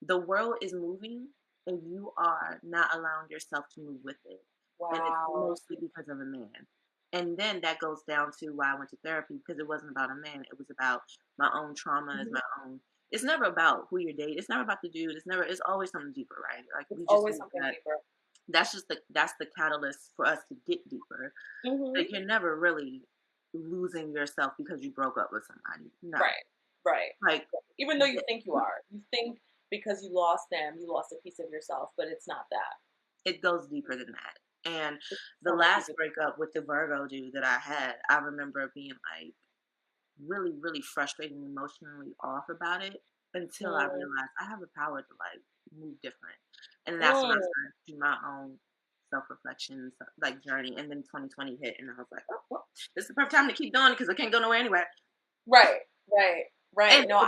C: the world is moving, and you are not allowing yourself to move with it.
B: Wow.
C: And it's mostly because of a man. And then that goes down to why I went to therapy, because it wasn't about a man. It was about my own traumas, my own. It's never about who you're dating. It's never about the dude. It's always something deeper, right? Like,
B: it's always something deeper.
C: That's the catalyst for us to get deeper. Like, you're never really losing yourself because you broke up with somebody. No.
B: Right.
C: Like,
B: even though you think you are, you think because you lost them, you lost a piece of yourself, but it's not that.
C: It goes deeper than that. And the last breakup with the Virgo dude that I had, I remember being like really, really frustrated and emotionally off about it until I realized I have the power to like move different. And that's when I started to do my own self-reflection, like journey. And then 2020 hit, and I was like, oh, well, this is the perfect time to keep going because I can't go nowhere anyway.
B: Right.
C: And
B: no, go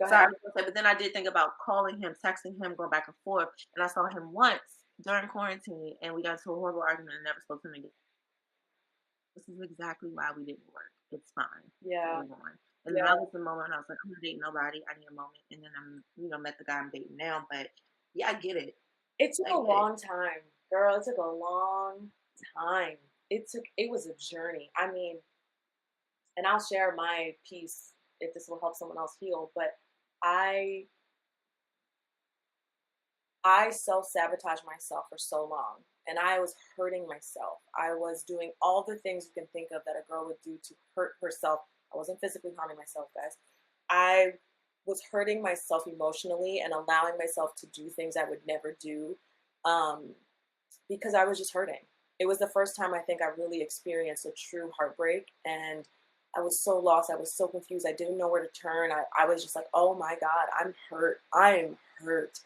B: ahead.
C: But then I did think about calling him, texting him, going back and forth. And I saw him once during quarantine, and we got into a horrible argument and never spoke to him again. This is exactly why we didn't work. It's fine.
B: Yeah.
C: And that was the moment I was like, I'm not dating nobody. I need a moment. And then I'm, met the guy I'm dating now. But yeah, I get it.
B: It took a long time, girl. It took a long time. It was a journey. I mean, and I'll share my piece if this will help someone else heal, but I self-sabotaged myself for so long, and I was hurting myself. I was doing all the things you can think of that a girl would do to hurt herself. I wasn't physically harming myself, guys. I was hurting myself emotionally and allowing myself to do things I would never do because I was just hurting. It was the first time I think I really experienced a true heartbreak, and I was so lost. I was so confused. I didn't know where to turn. I was just like, oh my God, I'm hurt. I am hurt.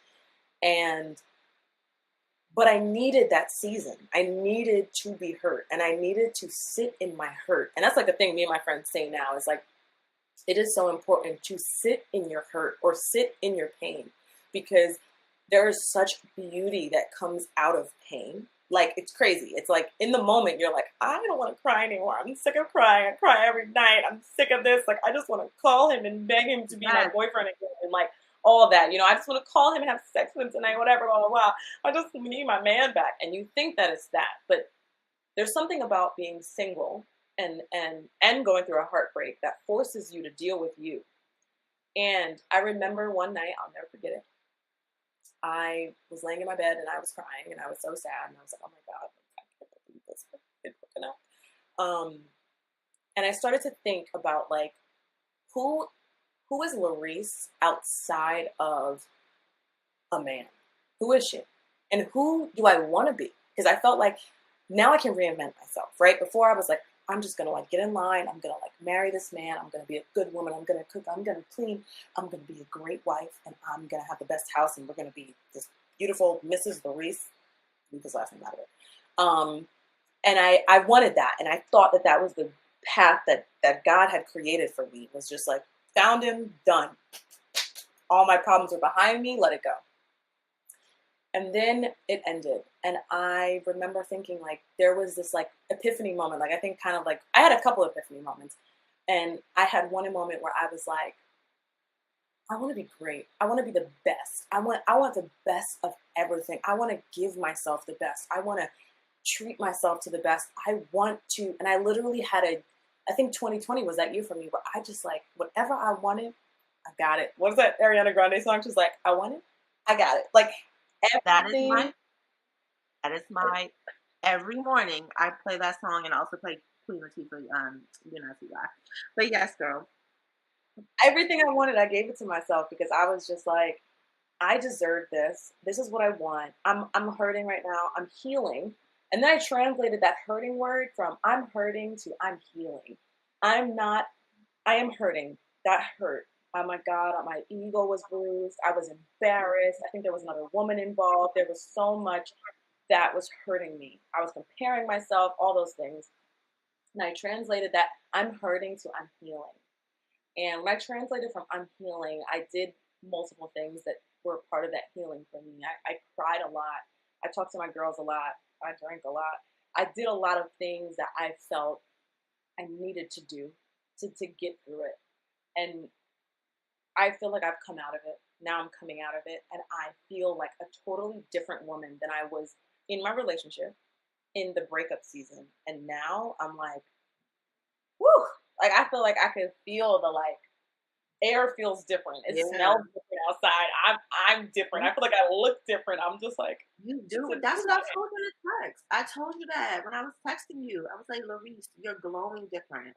B: But I needed that season. I needed to be hurt, and I needed to sit in my hurt. And that's like a thing me and my friends say now is like, it is so important to sit in your hurt or sit in your pain, because there is such beauty that comes out of pain. Like, it's crazy. It's like in the moment you're like, I don't want to cry anymore. I'm sick of crying. I cry every night. I'm sick of this. Like, I just want to call him and beg him to be my boyfriend again, and like all of that. You know, I just want to call him and have sex with him tonight, whatever, blah, blah, blah. I just need my man back. And you think that it's that, but there's something about being single and going through a heartbreak that forces you to deal with you. And I remember one night, I'll never forget it. I was laying in my bed and I was crying and I was so sad, and I was like, oh my God, I can't believe this. It's broken up. And I started to think about, like, who is Laurice outside of a man? Who is she? And who do I want to be? Because I felt like now I can reinvent myself, right? Before I was like, I'm just going to like get in line. I'm going to like marry this man. I'm going to be a good woman. I'm going to cook. I'm going to clean. I'm going to be a great wife. And I'm going to have the best house. And we're going to be this beautiful Mrs. Laurice. Leave his last name out of it. And I wanted that. And I thought that that was the path that God had created for me. It was just like, found him, done. All my problems are behind me. Let it go. And then it ended. And I remember thinking, like, there was this like epiphany moment. Like, I think kind of like, I had a couple of epiphany moments. And I had one moment where I was like, I want to be great. I want to be the best. I want the best of everything. I want to give myself the best. I want to treat myself to the best. I want to, and I literally had I think 2020 was that year for me where I just like, whatever I wanted, I got it. What is that Ariana Grande song? She's like, I want it, I got it. Like, everything.
C: That is my every morning I play that song, and I also play Queen Latifah, you know, but yes, girl.
B: Everything I wanted, I gave it to myself because I was just like, I deserve this. This is what I want. I'm hurting right now. I'm healing. And then I translated that hurting word from I'm hurting to I'm healing. I am hurting. That hurt. Oh my God, my ego was bruised. I was embarrassed. I think there was another woman involved. There was so much that was hurting me. I was comparing myself, all those things. And I translated that I'm hurting to I'm healing. And when I translated from I'm healing, I did multiple things that were part of that healing for me. I cried a lot. I talked to my girls a lot. I drank a lot. I did a lot of things that I felt I needed to do to get through it. And I feel like I've come out of it. Now I'm coming out of it. And I feel like a totally different woman than I was in my relationship, in the breakup season. And now I'm like, whew. Like, I feel like I can feel the, like, air feels different. It smells different outside. I'm different. I feel like I look different. I'm just like,
C: you do. That's what I told you in the text. I told you that when I was texting you. I was like, Laurice, you're glowing different.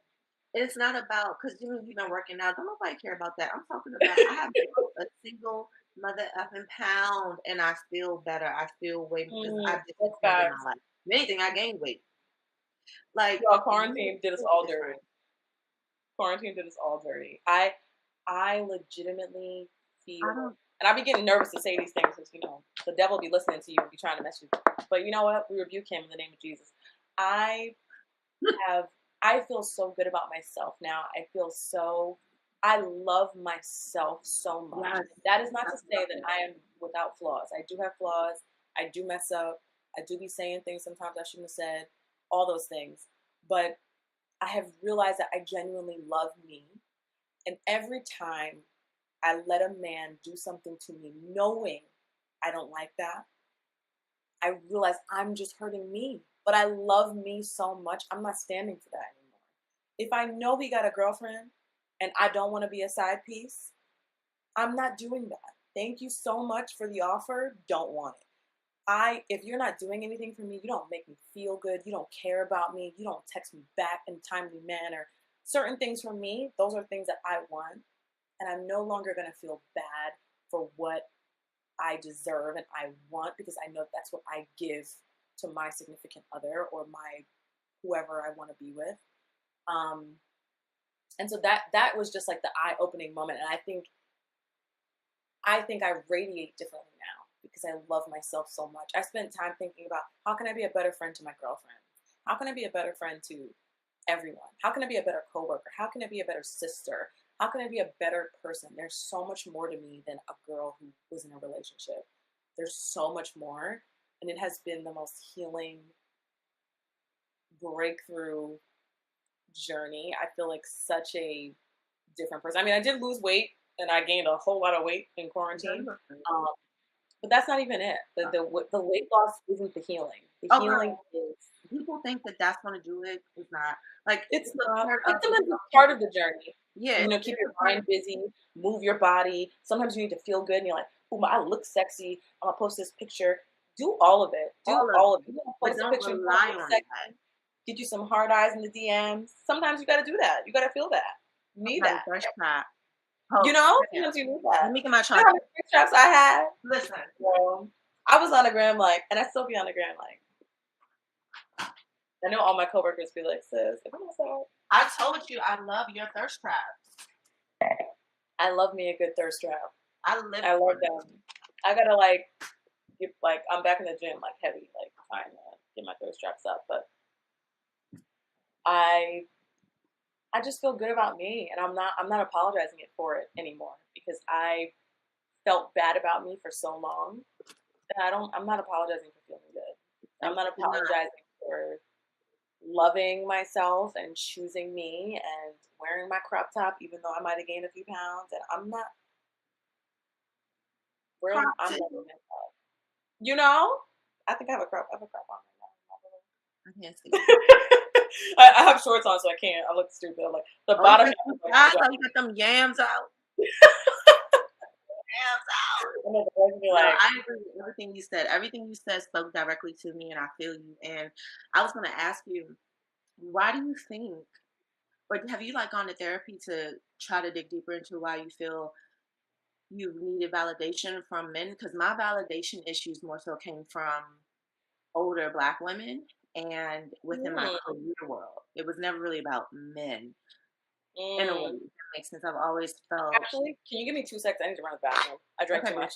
C: It's not about, because you've been working out. Don't nobody care about that. I'm talking about I have a single mother effing pound, and I feel better. I feel way because I did in my life. If anything, I gained weight. Like,
B: y'all, quarantine did us all dirty. Quarantine did us all dirty. I legitimately feel, and I be getting nervous to say these things because, you know, the devil be listening to you and be trying to mess you. But you know what? We rebuke him in the name of Jesus. I feel so good about myself now. I love myself so much. Yes. That is not to say that I am without flaws. I do have flaws. I do mess up. I do be saying things sometimes I shouldn't have said, all those things. But I have realized that I genuinely love me. And every time I let a man do something to me, knowing I don't like that, I realize I'm just hurting me. But I love me so much, I'm not standing for that anymore. If I know he got a girlfriend and I don't want to be a side piece, I'm not doing that. Thank you so much for the offer. Don't want it. If you're not doing anything for me, you don't make me feel good. You don't care about me. You don't text me back in a timely manner. Certain things for me, those are things that I want. And I'm no longer going to feel bad for what I deserve and I want, because I know that's what I give to my significant other or my whoever I want to be with. And so that was just like the eye-opening moment. And I think I radiate differently now because I love myself so much. I spent time thinking about how can I be a better friend to my girlfriend? How can I be a better friend to everyone? How can I be a better coworker? How can I be a better sister? how can I be a better person? There's so much more to me than a girl who was in a relationship. There's so much more. And it has been the most healing breakthrough journey. I feel like such a different person. I mean, I did lose weight and I gained a whole lot of weight in quarantine. Um, but that's not even it. The weight loss isn't the healing. The healing is,
C: people think that that's going to do it. It's not. Like,
B: it's not.
C: part
B: But
C: of
B: sometimes it's part of the journey.
C: Yeah,
B: You know, keep your mind busy, move your body. Sometimes you need to feel good, and you're like, "Oh, I look sexy. I'm gonna post this picture." Do all of it. Do all of it. You
C: but
B: post a
C: don't
B: picture,
C: rely on
B: sexy,
C: that.
B: get you some hard eyes in the DMs. Sometimes you got to do that. You got to feel that. You need that.
C: First trap.
B: You know, sometimes you need that.
C: Let me get my
B: You
C: chart.
B: know how many first traps I had?
C: Listen,
B: I was on the gram like, and I still be on the gram like. I know all my coworkers be like, "Sis, if I'm outside."
C: I told you I love your thirst traps.
B: I love me a good thirst trap. I love them. I gotta like, get, like I'm back in the gym like heavy, like trying to get my thirst traps up, but I just feel good about me, and I'm not apologizing it for it anymore because I felt bad about me for so long that I'm not apologizing for feeling good. I'm not apologizing for loving myself and choosing me and wearing my crop top even though I might have gained a few pounds, and I'm not loving myself. You know? I think I have a crop on right now.
C: I can't see.
B: I have shorts on, so I can't. I look stupid. I'm like the bottom.
C: You got them yams out. I agree with everything you said. Everything you said spoke directly to me, and I feel you. And I was going to ask you, why do you think, or have you like gone to therapy to try to dig deeper into why you feel you needed validation from men? Because my validation issues more so came from older Black women and within my career world. It was never really about men. In a way, that makes sense. I've always felt.
B: Actually, can you give me 2 seconds? I need to run to the bathroom. I drank too much.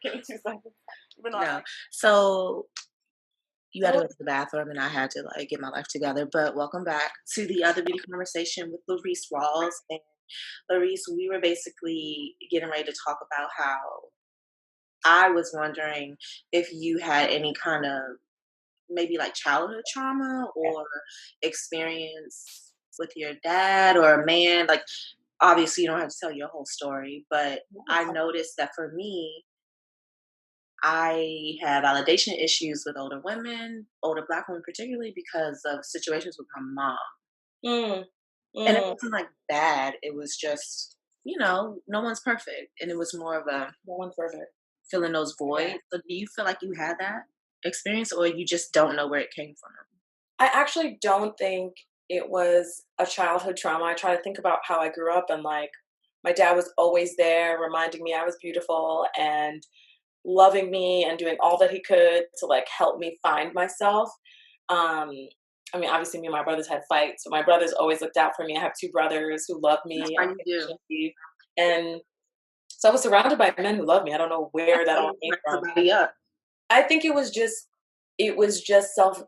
B: Give me 2 seconds.
C: No. So you had to go to the bathroom, and I had to like get my life together. But welcome back to the Other Beauty Conversation with Laurice Rawls. And Laurice, we were basically getting ready to talk about how I was wondering if you had any kind of maybe like childhood trauma or experience with your dad or a man. Like, obviously you don't have to tell your whole story, but I noticed that for me, I had validation issues with older women, older Black women particularly, because of situations with my mom. And it wasn't like bad. It was just, no one's perfect. And it was more of a
B: no one's perfect.
C: Filling those voids. Yeah. So do you feel like you had that experience, or you just don't know where it came from?
B: I actually don't think it was a childhood trauma. I try to think about how I grew up, and like my dad was always there reminding me I was beautiful and loving me and doing all that he could to like help me find myself. I mean, obviously me and my brothers had fights, but my brothers always looked out for me. I have 2 brothers who love me. And so I was surrounded by men who love me. I don't know where that all came from. I think it was just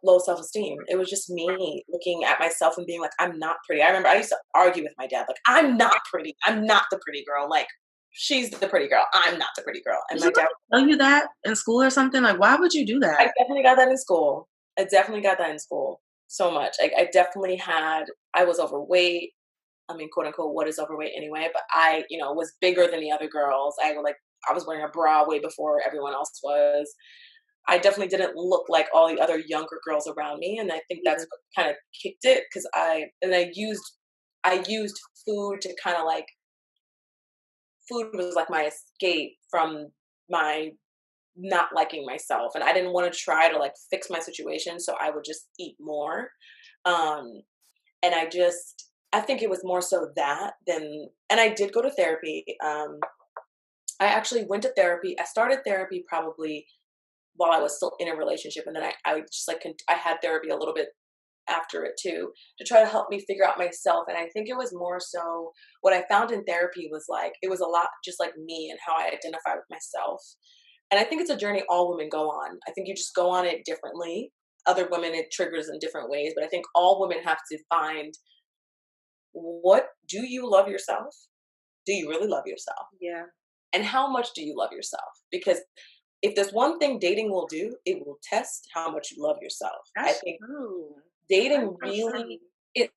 B: low self-esteem. It was just me looking at myself and being like, I'm not pretty. I remember I used to argue with my dad, like, I'm not pretty. I'm not the pretty girl. Like, she's the pretty girl. I'm not the pretty girl. And my dad
C: tell you that in school or something? Like, why would you do that?
B: I definitely got that in school. So much. I definitely I was overweight. I mean, quote unquote, what is overweight anyway? But I, was bigger than the other girls. I was wearing a bra way before everyone else was. I definitely didn't look like all the other younger girls around me, and I think that's what kind of kicked it, because I used food to kind of like, food was like my escape from my not liking myself, and I didn't want to try to like fix my situation, so I would just eat more. And I think it was more so that and I did go to therapy. I actually went to therapy. I started therapy probably while I was still in a relationship. And then I just like, I had therapy a little bit after it too, to try to help me figure out myself. And I think it was more so what I found in therapy was like, it was a lot just like me and how I identify with myself. And I think it's a journey all women go on. I think you just go on it differently. Other women, it triggers in different ways, but I think all women have to find what do you love yourself? Do you really love yourself?
C: Yeah.
B: And how much do you love yourself? Because if there's one thing dating will do, it will test how much you love yourself. I
C: That's
B: think
C: true.
B: dating
C: That's so true.
B: really,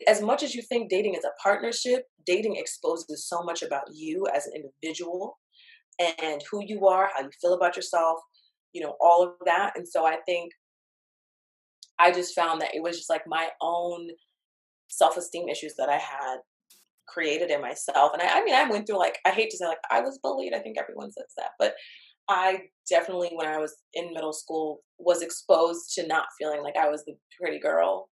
B: as much as you think dating is a partnership, dating exposes so much about you as an individual and who you are, how you feel about yourself, all of that. And so I think I just found that it was just like my own self-esteem issues that I had created in myself. And I mean, I went through, like, I hate to say, like, I was bullied. I think everyone says that, but I definitely, when I was in middle school, was exposed to not feeling like I was the pretty girl,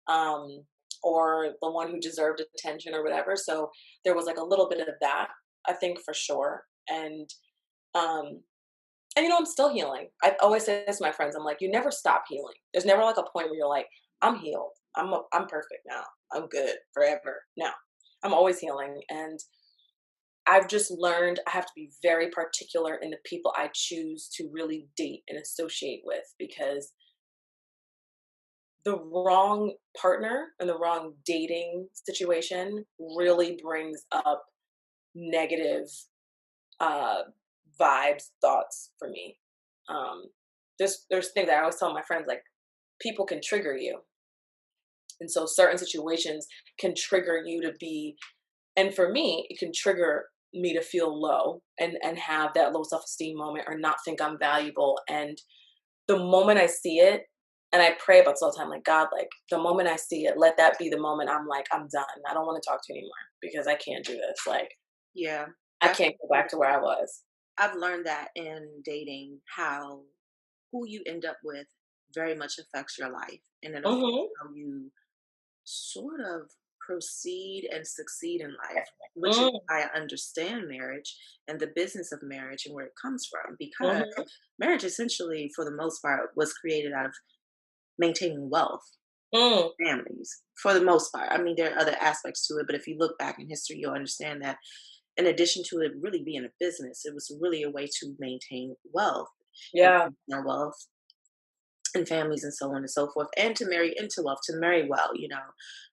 B: um, or the one who deserved attention or whatever. So there was like a little bit of that, I think, for sure. Um, and I'm still healing. I always say this to my friends. I'm like, you never stop healing. There's never like a point where you're like, I'm healed. I'm perfect now. I'm good forever. No, I'm always healing, and I've just learned I have to be very particular in the people I choose to really date and associate with, because the wrong partner and the wrong dating situation really brings up negative uh, vibes, thoughts for me. Um, there's things I always tell my friends, like, people can trigger you, and so certain situations can trigger you to be, and for me, it can trigger me to feel low and have that low self-esteem moment, or not think I'm valuable. And the moment I see it, and I pray about this all the time, like, God, like, the moment I see it, let that be the moment I'm like, I'm done. I don't want to talk to you anymore, because I can't do this. Like,
C: Yeah.
B: I
C: That's
B: can't go back to where I was.
C: I've learned that in dating, how who you end up with very much affects your life, and it affects
B: Mm-hmm.
C: how you sort of proceed and succeed in life, which is
B: Mm-hmm.
C: why I understand marriage and the business of marriage and where it comes from. Because
B: Mm-hmm.
C: marriage, essentially, for the most part, was created out of maintaining wealth,
B: Mm.
C: families, for the most part. I mean, there are other aspects to it, but if you look back in history, you'll understand that in addition to it really being a business, it was really a way to maintain wealth and
B: Yeah.
C: wealth and families and so on and so forth, and to marry into wealth, to marry well,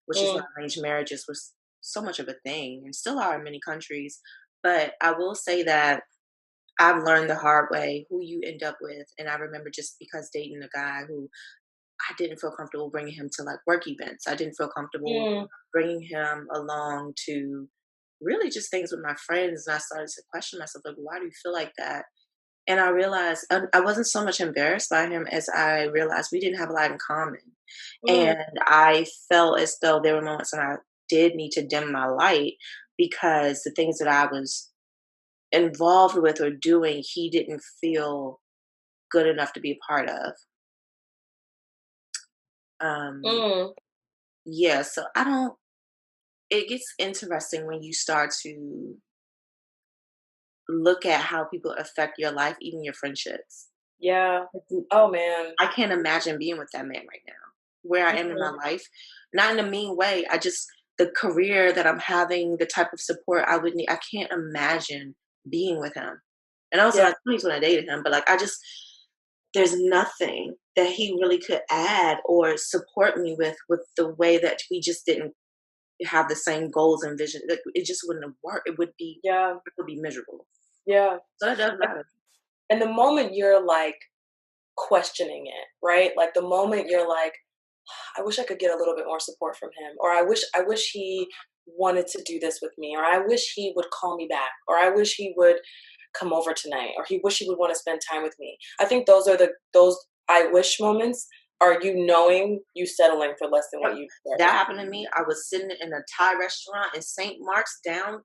C: which is why
B: Mm.
C: arranged marriages was so much of a thing and still are in many countries. But I will say that I've learned the hard way who you end up with. And I remember, just because dating a guy who I didn't feel comfortable bringing him to like work events, I didn't feel comfortable
B: Mm.
C: bringing him along to really just things with my friends. And I started to question myself, like, why do you feel like that? And I realized I wasn't so much embarrassed by him as I realized we didn't have a lot in common.
B: Mm.
C: And I felt as though there were moments when I did need to dim my light, because the things that I was involved with or doing, he didn't feel good enough to be a part of. Um,
B: Mm.
C: yeah, so I don't, it gets interesting when you start to look at how people affect your life, even your friendships.
B: Yeah. Oh man.
C: I can't imagine being with that man right now, where I am in my
B: Mhm.
C: life. Not in a mean way. I just, the career that I'm having, the type of support I would need. I can't imagine being with him. And I was in
B: Yeah.
C: my 20s when I dated him, but like there's nothing that he really could add or support me with the way that we just didn't have the same goals and vision. Like, it just wouldn't have worked.
B: Yeah.
C: It would be miserable.
B: Yeah.
C: So that does matter.
B: And the moment you're like questioning it, right? Like the moment you're like, I wish I could get a little bit more support from him, or I wish he wanted to do this with me, or I wish he would call me back, or I wish he would come over tonight, or he wish he would want to spend time with me. I think those I wish moments are you knowing you settling for less than what
C: Yep.
B: you
C: That
B: deserve.
C: happened to me. I was sitting in a Thai restaurant in St. Mark's, down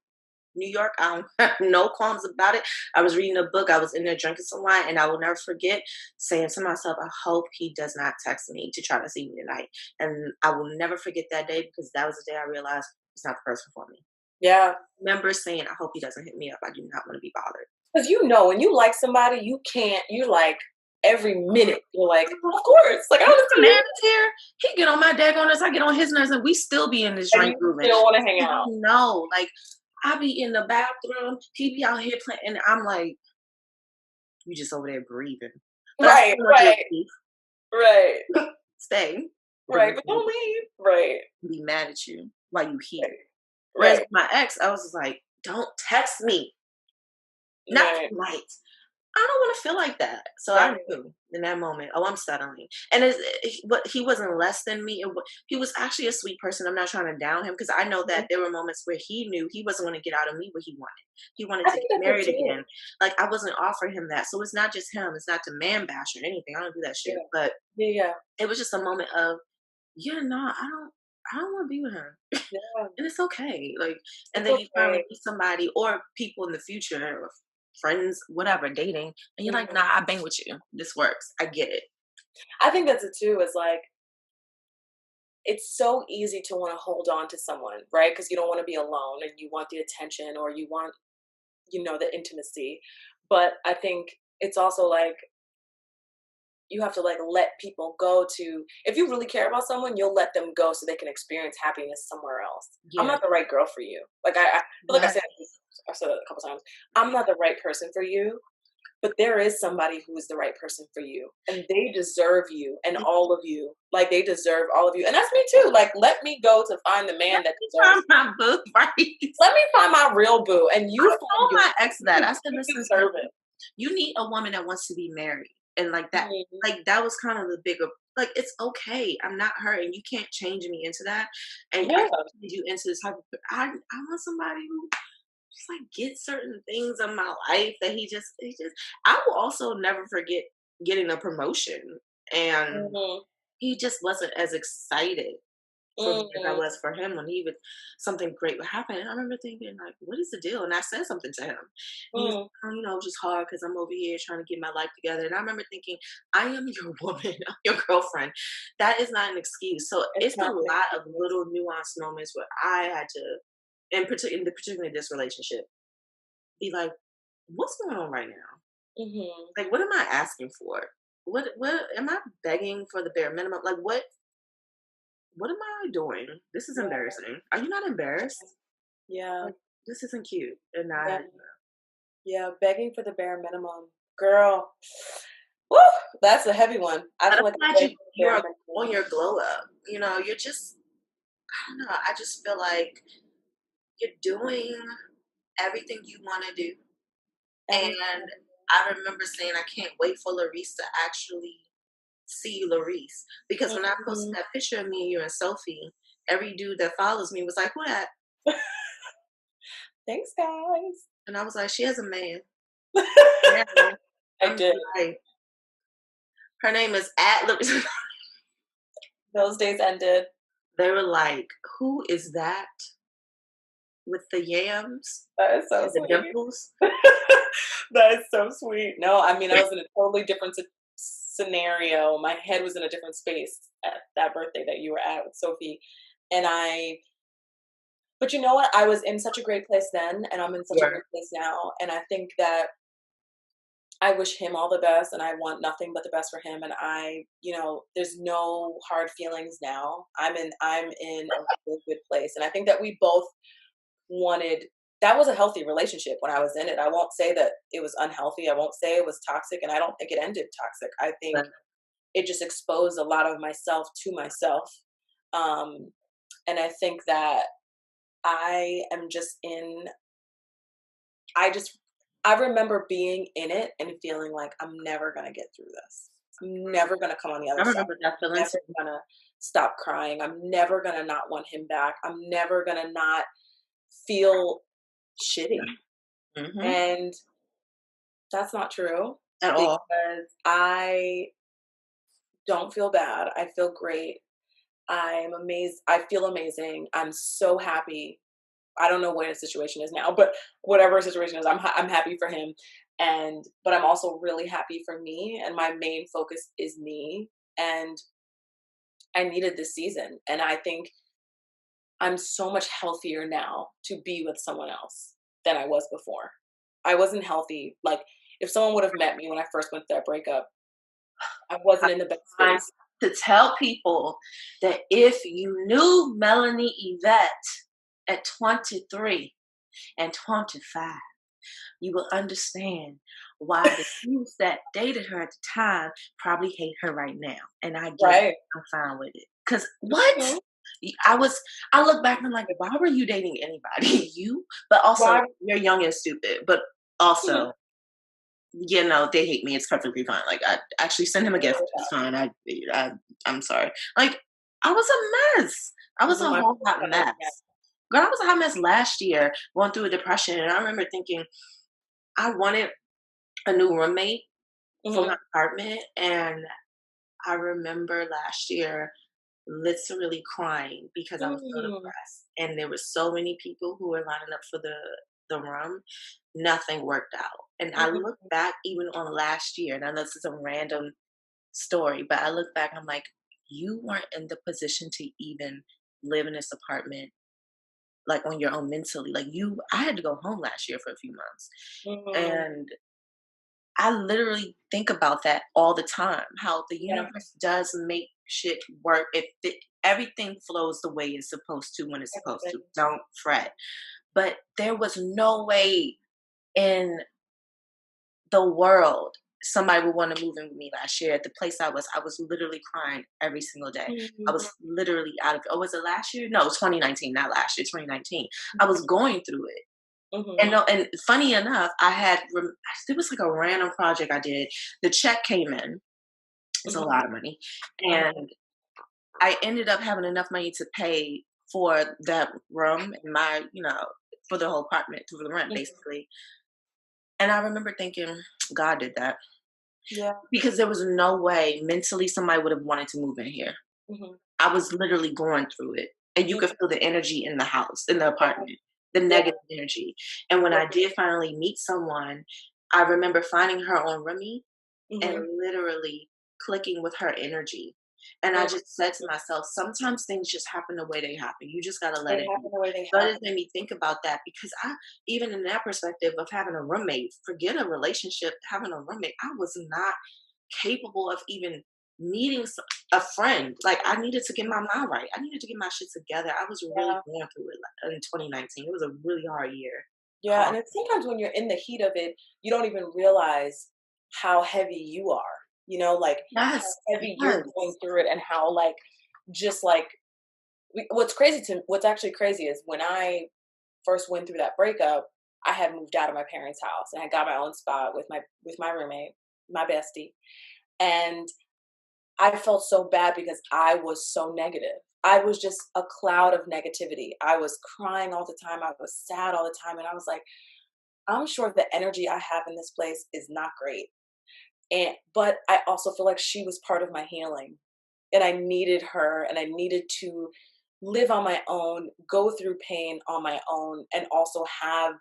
C: New York. I don't have no qualms about it. I was reading a book. I was in there drinking some wine, and I will never forget saying to myself, I hope he does not text me to try to see me tonight. And I will never forget that day, because that was the day I realized he's not the person for me.
B: Yeah.
C: Remember saying, I hope he doesn't hit me up. I do not want to be bothered.
B: Because when you like somebody, you're like, every minute, you're like, of course. Like, I want to
C: The
B: see
C: man
B: you.
C: is here. He get on my daggone nerves. I get on his nerves, and we still be in this
B: And
C: drink
B: you
C: room.
B: still want to hang out.
C: No, like, I be in the bathroom. He be out here playing, and I'm like, you just over there grieving. But I
B: Right,
C: still want you to
B: right, right,
C: stay,
B: right.
C: but
B: But don't leave. Right.
C: be mad at you while you here. Whereas
B: Right.
C: with my ex, I was just like, don't text me. Not
B: Right.
C: tonight. I don't want to feel like that. So I
B: Right.
C: knew in that moment, oh, I'm settling. And but he wasn't less than me. He was actually a sweet person. I'm not trying to down him because I know
B: Mhm.
C: that there were moments where he knew he wasn't going to get out of me what he wanted. He wanted
B: I
C: to
B: think
C: get
B: that's it
C: married
B: too.
C: again. Like I wasn't offering him that. So it's not just him. It's not to man bash or anything. I don't do that shit.
B: Yeah.
C: But
B: Yeah.
C: it was just a moment of, yeah, no, I don't want to be with him.
B: Yeah.
C: And it's okay. Like, and
B: It's
C: then you finally
B: okay.
C: meet somebody or people in the future, or friends, whatever, dating, and you're like,
B: Mhm.
C: nah, I bang with you. This works. I get it.
B: I think that's it too. Is like it's so easy to want to hold on to someone, right? Because you don't want to be alone and you want the attention or you want, the intimacy. But I think it's also like you have to like let people go to if you really care about someone, you'll let them go so they can experience happiness somewhere else. I'm
C: Yeah.
B: not the right girl for you. Like I feel like
C: Yeah.
B: I said it a couple times. I'm not the right person for you, but there is somebody who is the right person for you. And they deserve you and all of you. Like they deserve all of you. And that's me too. Like let me go to find the man
C: Let
B: that
C: me
B: deserves
C: find my book, right?
B: let me find my real boo and you
C: I
B: find
C: told
B: your
C: my ex that. I said,
B: you
C: listen,
B: deserve it.
C: you need a woman that wants to be married. And
B: Mhm.
C: like that was kind of the bigger, like, it's okay. I'm not her and you can't change me into that. And I
B: Yeah.
C: can't change you into this type of, I want somebody who just like gets certain things in my life that I will also never forget getting a promotion. And
B: Mhm.
C: he just wasn't as excited for me as I
B: Mhm.
C: was for him when he would something great would happen. And I remember thinking like, what is the deal? And I said something to him. And he was
B: Mhm.
C: like, oh, it's just hard because I'm over here trying to get my life together. And I remember thinking, I am your woman, I'm your girlfriend. That is not an excuse. So
B: It's
C: it's a
B: not an
C: lot of
B: excuse.
C: little nuanced moments where I had to, particularly this relationship, be like, what's going on right now?
B: Mhm.
C: Like, what am I asking for? What am I begging for the bare minimum? Like, what am I doing? This is
B: Yeah.
C: embarrassing. Are you not embarrassed?
B: Yeah.
C: Like, this isn't cute. And
B: Yeah.
C: I,
B: Yeah. Begging for the bare minimum. Girl. Woo! That's a heavy one. I
C: but
B: feel
C: I'm
B: like I'm
C: glad
B: begging for the bare
C: you're
B: minimum.
C: on your glow up. You're just, I don't know. I just feel like you're doing everything you want to do.
B: Everything.
C: And I remember saying, I can't wait for Laurice to actually see Laurice. Because when I posted
B: Mhm.
C: that picture of me and you and Sophie, every dude that follows me was like, who that?
B: Thanks, guys.
C: And I was like, she has a man. Now
B: I
C: I'm
B: did.
C: like, her name is at Laurice.
B: Those days ended.
C: They were like, who is that with the yams
B: That is so
C: and the
B: sweet.
C: dimples?
B: That is so sweet. No, I mean, I was in a totally different scenario. My head was in a different space at that birthday that you were at with Sophie. And but you know what? I was in such a great place then, and I'm in such a
C: Were.
B: great place now. And I think that I wish him all the best, and I want nothing but the best for him. And there's no hard feelings now. I'm in a really good place, and I think that we both wanted that was a healthy relationship when I was in it. I won't say that it was unhealthy. I won't say it was toxic, and I don't think it ended toxic. I think
C: But
B: it just exposed a lot of myself to myself. Um, and I think that I am just in, I just, I remember being in it and feeling like I'm never going to get through this. I'm never going to come on the
C: I
B: other side.
C: remember that
B: I'm
C: feeling
B: never
C: too.
B: going to stop crying. I'm never going to not want him back. I'm never going to not feel shitty.
C: Mm-hmm.
B: And that's not true
C: At all.
B: because I don't feel bad. I feel great. I'm amazed. I feel amazing. I'm so happy. I don't know what his situation is now, but whatever his situation is, I'm happy for him. But I'm also really happy for me. And my main focus is me. And I needed this season. And I think I'm so much healthier now to be with someone else than I was before. I wasn't healthy. Like if someone would have met me when I first went through that breakup, I wasn't in the best
C: Time
B: space.
C: to tell people that if you knew Melanie Yvette at 23 and 25, you will understand why the youth that dated her at the time probably hate her right now. And I get it.
B: Right.
C: I'm fine with it. Because what?
B: Mhm.
C: I look back and I'm like, why were you dating anybody? You, but also
B: Why?
C: you're young and stupid, but also, they hate me. It's perfectly fine. Like, I actually send him a gift. It's fine. I'm sorry. Like, I was a mess. I was a
B: My
C: whole hot mess. Girl, I was a hot mess last year, going through a depression, and I remember thinking I wanted a new roommate for my apartment, and I remember last year literally crying because I was so depressed, and there were so many people who were lining up for the room. Nothing worked out, and I look back even on last year, and I know this is a random story, but I look back and I'm like, you weren't in the position to even live in this apartment like on your own mentally. Like, I had to go home last year for a few months, and I literally think about that all the time. How the universe does make shit work. Everything flows the way it's supposed to when it's supposed to. Don't fret. But there was no way in the world somebody would want to move in with me last year. At the place I was literally crying every single day. I was literally out of. Oh, was it last year? No, it was 2019, not last year. 2019. I was going through it. And no, and funny enough, there was like a random project I did. The check came in. It's a lot of money, and I ended up having enough money to pay for that room and for the whole apartment, for the rent, basically. And I remember thinking, God did that.
B: Yeah.
C: Because there was no way mentally somebody would have wanted to move in here. I was literally going through it, and you could feel the energy in the house, in the apartment, the negative energy. And when I did finally meet someone, I remember finding her on Remy and literally clicking with her energy. And I just said to myself, sometimes things just happen the way they happen. You just gotta let it be. So it just made me think about that, because even in that perspective of having a roommate, forget a relationship, having a roommate, I was not capable of even meeting a friend. Like, I needed to get my mind right. I needed to get my shit together. I was really going through it in 2019. It was a really hard year.
B: Yeah, and it's sometimes when you're in the heat of it, you don't even realize how heavy you are. Like how heavy you're going through it, and how what's actually crazy is when I first went through that breakup, I had moved out of my parents' house and I got my own spot with my roommate, my bestie, and I felt so bad because I was so negative. I was just a cloud of negativity. I was crying all the time. I was sad all the time, and I was like, I'm sure the energy I have in this place is not great. But I also feel like she was part of my healing, and I needed her, and I needed to live on my own, go through pain on my own, and also have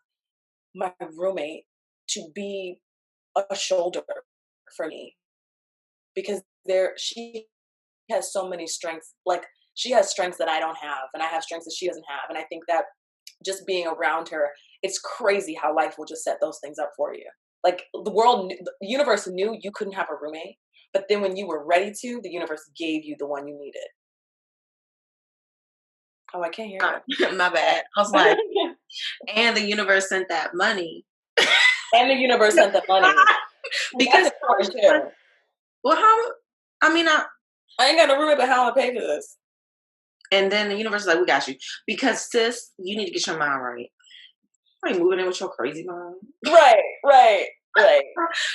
B: my roommate to be a shoulder for me, because she has so many strengths. Like, she has strengths that I don't have, and I have strengths that she doesn't have. And I think that just being around her, it's crazy how life will just set those things up for you. Like, the universe knew you couldn't have a roommate, but then when you were ready to, the universe gave you the one you needed. Oh, I can't hear
C: you. My bad. I was like, and the universe sent that money.
B: And the universe sent the money.
C: Because well, I
B: ain't got no roommate, but how am I pay for this?
C: And then the universe is like, we got you. Because, sis, you need to get your mind right. I ain't moving in with your crazy mind.
B: Right.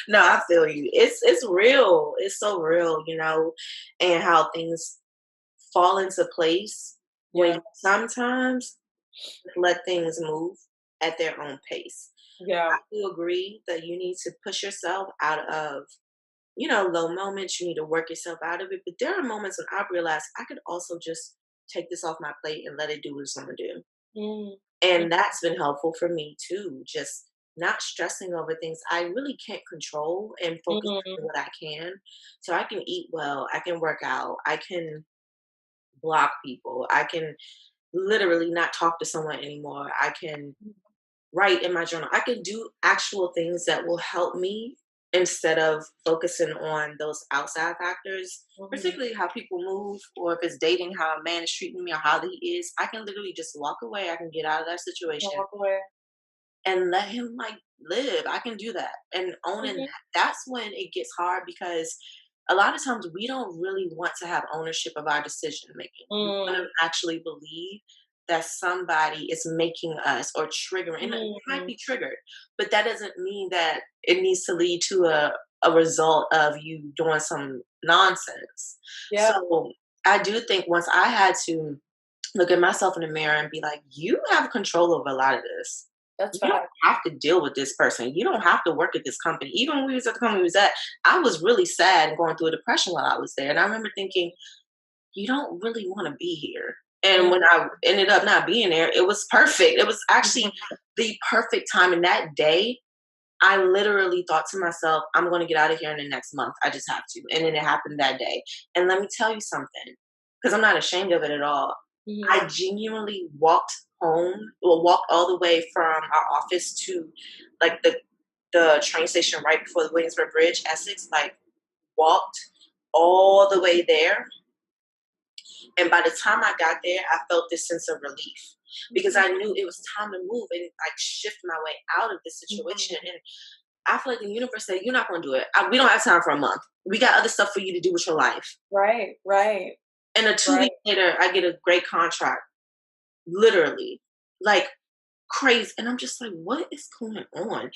C: No, I feel you. It's real. It's so real, and how things fall into place when you sometimes let things move at their own pace.
B: Yeah.
C: I do agree that you need to push yourself out of, low moments. You need to work yourself out of it. But there are moments when I realized I could also just take this off my plate and let it do what it's going to do. And that's been helpful for me too. Just not stressing over things I really can't control, and focus on what I can. So I can eat well. I can work out. I can block people. I can literally not talk to someone anymore. I can write in my journal. I can do actual things that will help me instead of focusing on those outside factors, particularly how people move, or if it's dating, how a man is treating me, or how he is. I can literally just walk away. I can get out of that situation and let him live. I can do that and owning that. That's when it gets hard, because a lot of times we don't really want to have ownership of our decision making. We want to actually believe that somebody is making us or triggering. And it might be triggered, but that doesn't mean that it needs to lead to a result of you doing some nonsense.
B: Yeah.
C: So I do think once I had to look at myself in the mirror and be like, you have control over a lot of this.
B: That's
C: You
B: right.
C: don't have to deal with this person. You don't have to work at this company. Even when we was at the company we was at, I was really sad and going through a depression while I was there. And I remember thinking, you don't really want to be here. And when I ended up not being there, it was perfect. It was actually the perfect time. And that day, I literally thought to myself, I'm going to get out of here in the next month. I just have to. And then it happened that day. And let me tell you something, because I'm not ashamed of it at all. I genuinely walked walked all the way from our office to like the train station right before the Williamsburg Bridge, Essex, like walked all the way there. And by the time I got there, I felt this sense of relief because I knew it was time to move and like shift my way out of this situation. And I feel like the universe said, you're not going to do it. We don't have time for a month. We got other stuff for you to do with your life.
B: Right.
C: And 2 weeks later, I get a great contract. Literally. Like crazy. And I'm just like, what is going on?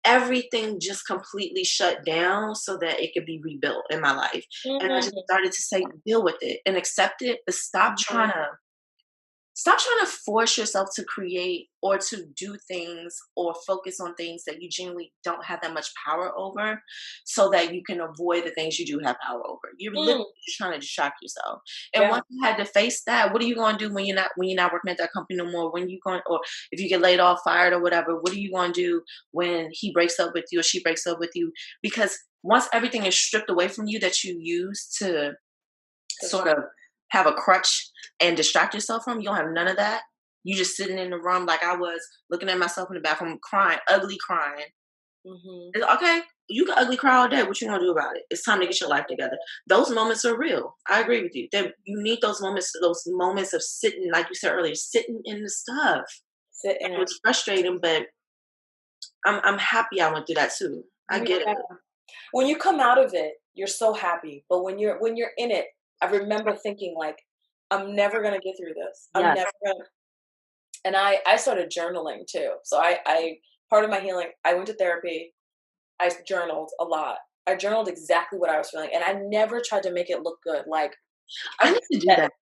C: Everything just completely shut down so that it could be rebuilt in my life. And I just started to say, deal with it and accept it, but stop trying to force yourself to create or to do things or focus on things that you genuinely don't have that much power over so that you can avoid the things you do have power over. You're literally just trying to distract yourself. And once you had to face that, what are you going to do when you're not working at that company no more? When you going, or if you get laid off, fired or whatever, what are you going to do when he breaks up with you or she breaks up with you? Because once everything is stripped away from you that you use to sort of have a crutch and distract yourself from, you don't have none of that. You just sitting in the room like I was, looking at myself in the bathroom, crying, ugly crying. Okay, you can ugly cry all day. What you gonna do about it? It's time to get your life together. Those moments are real. I agree with you. That you need those moments of sitting, like you said earlier, sitting in the stuff. It was frustrating, but I'm happy I went through that too. I get it.
B: When you come out of it, you're so happy. But when you're in it, I remember thinking like, I'm never going to get through this. I'm never going to. And I started journaling too. So I part of my healing, I went to therapy. I journaled a lot. I journaled exactly what I was feeling. And I never tried to make it look good. Like,
C: I need to do that.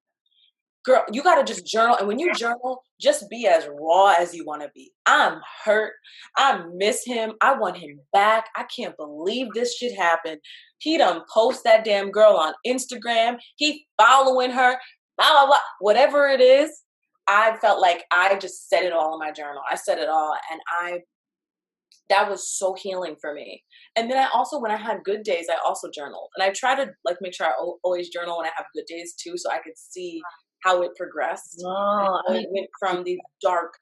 B: Girl, you got to just journal. And when you journal, just be as raw as you want to be. I'm hurt. I miss him. I want him back. I can't believe this shit happened. He done post that damn girl on Instagram. He following her. Blah, blah, blah. Whatever it is, I felt like I just said it all in my journal. I said it all. And that was so healing for me. And then I also, when I had good days, I also journaled. And I try to like make sure I always journal when I have good days too, so I could see how it progressed. It went from these dark,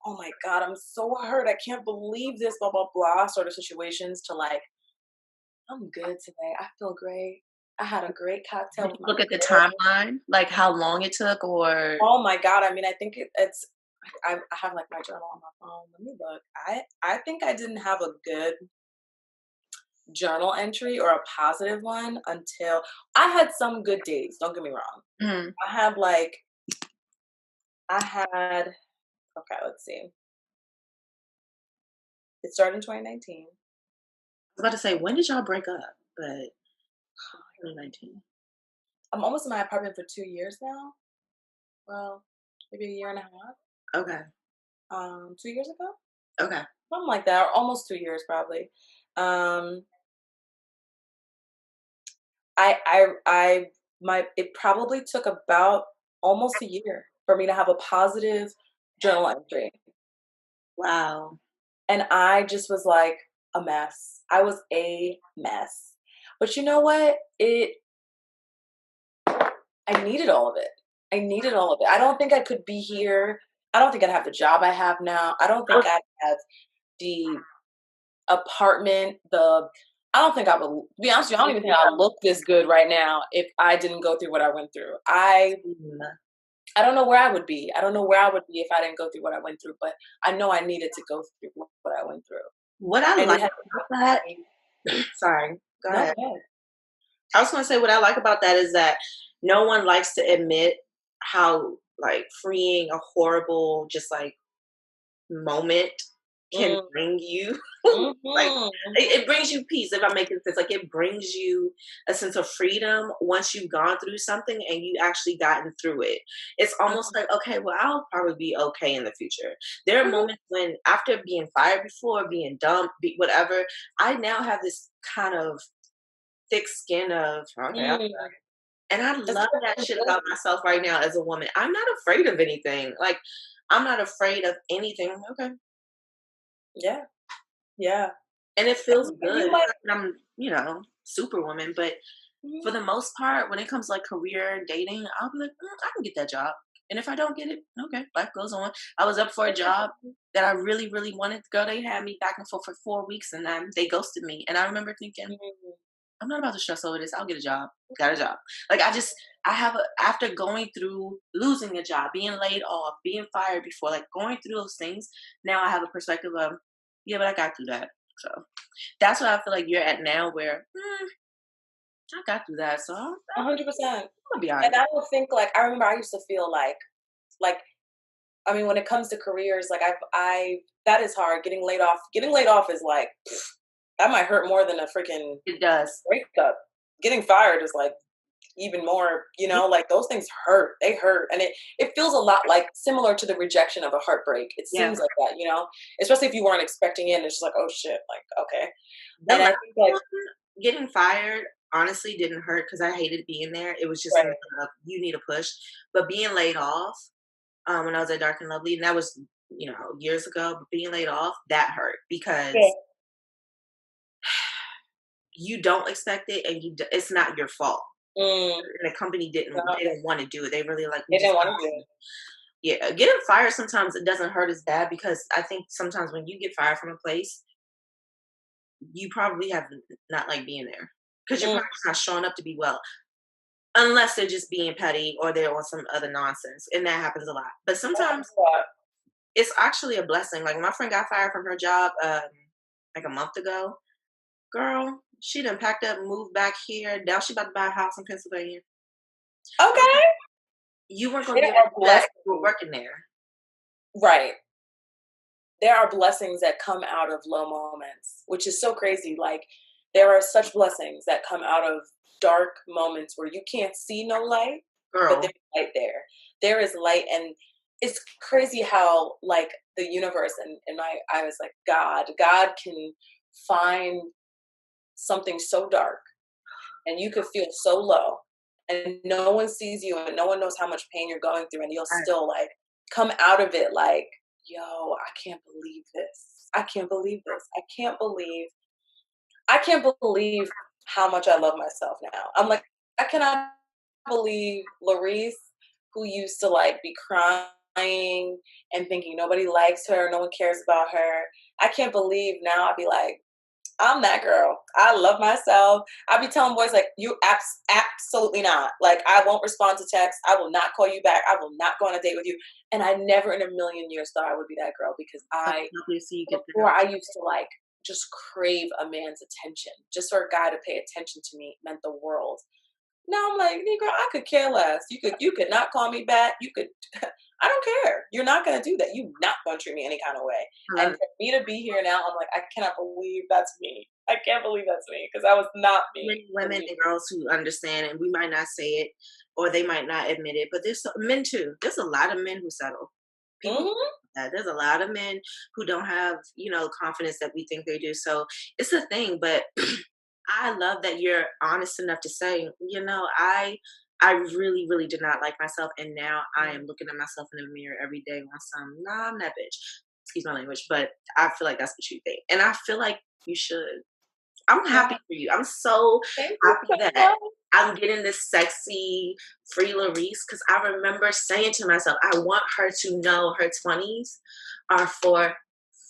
B: oh my God, I'm so hurt, I can't believe this, blah, blah, blah, sort of situations to like, I'm good today. I feel great. I had a great cocktail.
C: Look at the timeline, like how long it took, or
B: oh my God. I mean, I think it's. I have like my journal on my phone. Let me look. I think I didn't have a good journal entry or a positive one until I had some good days. Don't get me wrong. I had. Okay, let's see. It started in 2019.
C: I was about to say, when did y'all break up? But 2019.
B: I'm almost in my apartment for 2 years now. Well, maybe a year and a half.
C: Okay.
B: 2 years ago?
C: Okay.
B: Something like that, or almost 2 years probably. It probably took about almost a year for me to have a positive journal entry.
C: Wow.
B: And I just was like a mess. I was a mess. But you know what? I needed all of it. I don't think I could be here. I don't think I'd have the job I have now. I don't think I'd have the apartment, I don't think I would, to be honest with you, I don't even think I look this good right now if I didn't go through what I went through. I don't know where I would be. I don't know where I would be if I didn't go through what I went through, but I know I needed to go through what I went through.
C: What I like about that, sorry, go ahead. I was going to say what I like about that is that no one likes to admit how like freeing a horrible just like moment can
B: Mm.
C: bring you like
B: Mhm.
C: it brings you peace if I'm making sense. Like it brings you a sense of freedom once you've gone through something and you actually gotten through it. It's almost like, okay, well, I'll probably be okay in the future. There are
B: Mhm.
C: moments when after being fired before, being dumped, whatever, I now have this kind of thick skin of okay,
B: Mm.
C: and I
B: It's
C: love that shit about myself right now as a woman. I'm not afraid of anything. Like, I'm not afraid of anything. Okay.
B: yeah, yeah.
C: And it feels
B: You
C: good. It's
B: might.
C: not that I'm, superwoman, but
B: Mhm.
C: for the most part, when it comes to like career and dating, I'll be like, I can get that job. And if I don't get it, okay, life goes on. I was up for a job that I really, really wanted. Girl, they had me back and forth for 4 weeks and then they ghosted me. And I remember thinking,
B: Mhm.
C: I'm not about to stress over this. I'll get a job. Got a job. Like I have after going through losing a job, being laid off, being fired before, like going through those things. Now I have a perspective of, yeah, but I got through that. So that's what I feel like you're at now, where I got through that. So I'm
B: 100%.
C: gonna be all right.
B: And I don't think like I remember I used to feel like I mean when it comes to careers like I that is hard getting laid off. Getting laid off is like that might hurt more than a freaking
C: It does.
B: breakup. Getting fired is like even more,
C: Yeah.
B: like those things hurt. They hurt. And it feels a lot like similar to the rejection of a heartbreak. It
C: Yeah.
B: seems like that, especially if you weren't expecting it. And it's just like, oh shit, like, okay.
C: The
B: And I
C: last
B: think like,
C: one, getting fired, honestly didn't hurt because I hated being there. It was just
B: right.
C: you need a push. But being laid off, when I was at Dark and Lovely, and that was, years ago, but being laid off, that hurt
B: Yeah.
C: because you don't expect it and it's not your fault.
B: Mm,
C: And the company
B: no,
C: they didn't want to do it. They really like, we
B: they
C: just,
B: didn't want to do it.
C: yeah, getting fired sometimes it doesn't hurt as bad because I think sometimes when you get fired from a place, you probably have not like being there because you're
B: Mm,
C: probably just not showing up to be well. Unless they're just being petty or they're on some other nonsense, and that happens a lot. But
B: that
C: sometimes
B: happens a lot.
C: it's actually a blessing. Like my friend got fired from her job like a month ago. Girl, she done packed up and moved back here. Now she about to buy a house in Pennsylvania.
B: Okay.
C: You weren't gonna
B: There
C: be able to
B: are
C: do that if you were
B: blessings.
C: working there.
B: Right. There are blessings that come out of low moments, which is so crazy. Like there are such blessings that come out of dark moments where you can't see no light, but
C: Girl.
B: there's light there. There is light, and it's crazy how like the universe and I was like God can find something so dark, and you could feel so low, and no one sees you, and no one knows how much pain you're going through, and you'll
C: Right.
B: still like come out of it like, yo, I can't believe this. I can't believe this. I can't believe how much I love myself now. I'm like, I cannot believe Laurice, who used to like be crying and thinking nobody likes her, no one cares about her. I can't believe now I'd be like, I'm that girl. I love myself. I be telling boys like, you absolutely not. Like, I won't respond to text. I will not call you back. I will not go on a date with you. And I never in a million years thought I would be that girl because
C: So lovely to see you get
B: before I used to like just crave a man's attention. Just for a guy to pay attention to me meant the world. Now I'm like, Negro, I could care less. You could not call me back. You could I don't care. You're not gonna do that. You're not gonna treat me any kind of way.
C: I
B: And
C: love
B: for me to be here now, I'm like, I cannot believe that's me. I can't believe that's me because that was not me.
C: many women and girls who understand, and we might not say it or they might not admit it, but there's men too. There's a lot of men who settle. People
B: Mm-hmm.
C: that there's a lot of men who don't have confidence that we think they do. So it's a thing, but I love that you're honest enough to say, I really, really did not like myself, and now I am looking at myself in the mirror every day on some, nah, I'm that bitch. Excuse my language, but I feel like that's what you think, and I feel like you should. I'm happy
B: Yeah.
C: for you. I'm so
B: Thank you
C: happy
B: so
C: that
B: much.
C: I'm getting this sexy free Laurice because I remember saying to myself, I want her to know her 20s are for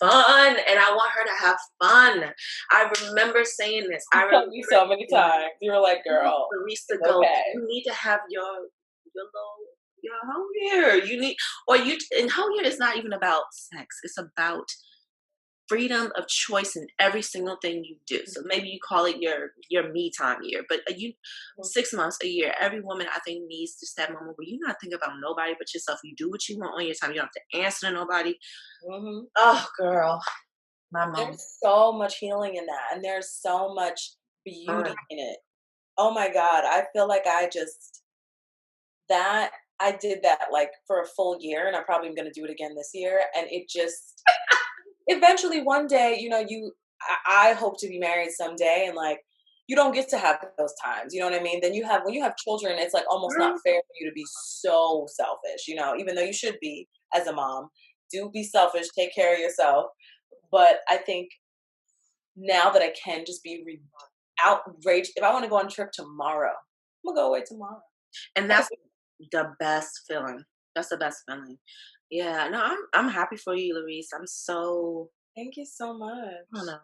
C: fun and I want her to have fun. I remember saying this. I
B: You
C: remember
B: told me so many times. You were like, girl,
C: Laurice to
B: it's
C: go,
B: okay.
C: you need to have your whole year. You need, or you, and whole year is not even about sex. It's about freedom of choice in every single thing you do. So maybe you call it your me time year, but 6 months, a year, every woman I think needs just that moment where you're not thinking about nobody but yourself. You do what you want on your time. You don't have to answer to nobody.
B: Mm-hmm.
C: Oh, girl, my mom.
B: There's so much healing in that, and there's so much beauty in it. Oh my God, I feel like I did that like for a full year, and I'm probably going to do it again this year. And it just eventually one day, I hope to be married someday, and like you don't get to have those times. You know what I mean? Then when you have children, it's like almost not fair for you to be so selfish. Even though you should be as a mom, do be selfish, take care of yourself. But I think now that I can just be outraged, if I want to go on a trip tomorrow, I'm gonna go away tomorrow.
C: And that's the best feeling. That's the best feeling. Yeah, no, I'm happy for you, Laurice.
B: Thank you so much.
C: I don't know.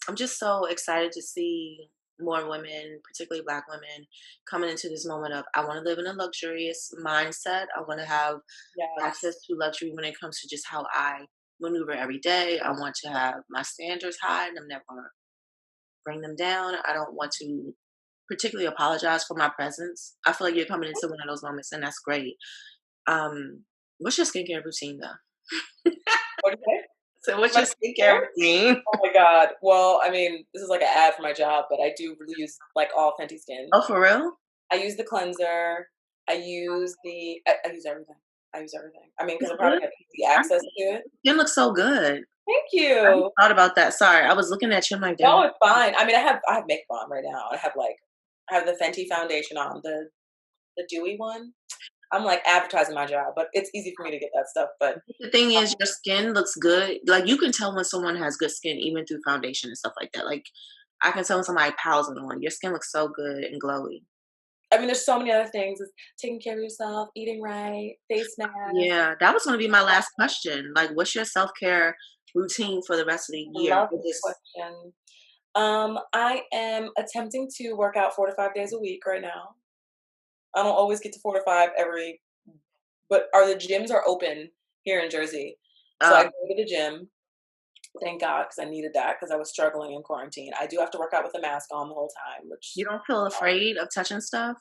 C: I'm just so excited to see more women, particularly Black women, coming into this moment of I want to live in a luxurious mindset. I want to have access to luxury when it comes to just how I maneuver every day. I want to have my standards high, and I'm never going to bring them down. I don't want to particularly apologize for my presence. I feel like you're coming into one of those moments, and that's great. What's your skincare routine, though?
B: What do you say?
C: So what's your skincare routine?
B: Oh my God. Well, I mean, this is like an ad for my job, but I do really use like all Fenty Skin.
C: Oh, for real?
B: I use the cleanser. I use everything. I use everything. I mean, because I probably have easy access to it.
C: Skin looks so good.
B: Thank you.
C: I thought about that. Sorry, I was looking at you like,
B: no, it's fine. I mean, I have makeup on right now. I have the Fenty foundation on, the dewy one. I'm like advertising my job, but it's easy for me to get that stuff. But
C: the thing is, your skin looks good. Like you can tell when someone has good skin even through foundation and stuff like that. Like I can tell when somebody piles it on. Your skin looks so good and glowy.
B: I mean, there's so many other things. It's taking care of yourself, eating right, face mask.
C: Yeah, that was going to be my last question. Like, what's your self-care routine for the rest of the year?
B: I love this question. I am attempting to work out 4 to 5 days a week right now. I don't always get to 4 to 5 but the gyms are open here in Jersey. So I go to the gym. Thank God, because I needed that because I was struggling in quarantine. I do have to work out with a mask on the whole time, which
C: you don't feel afraid of touching stuff?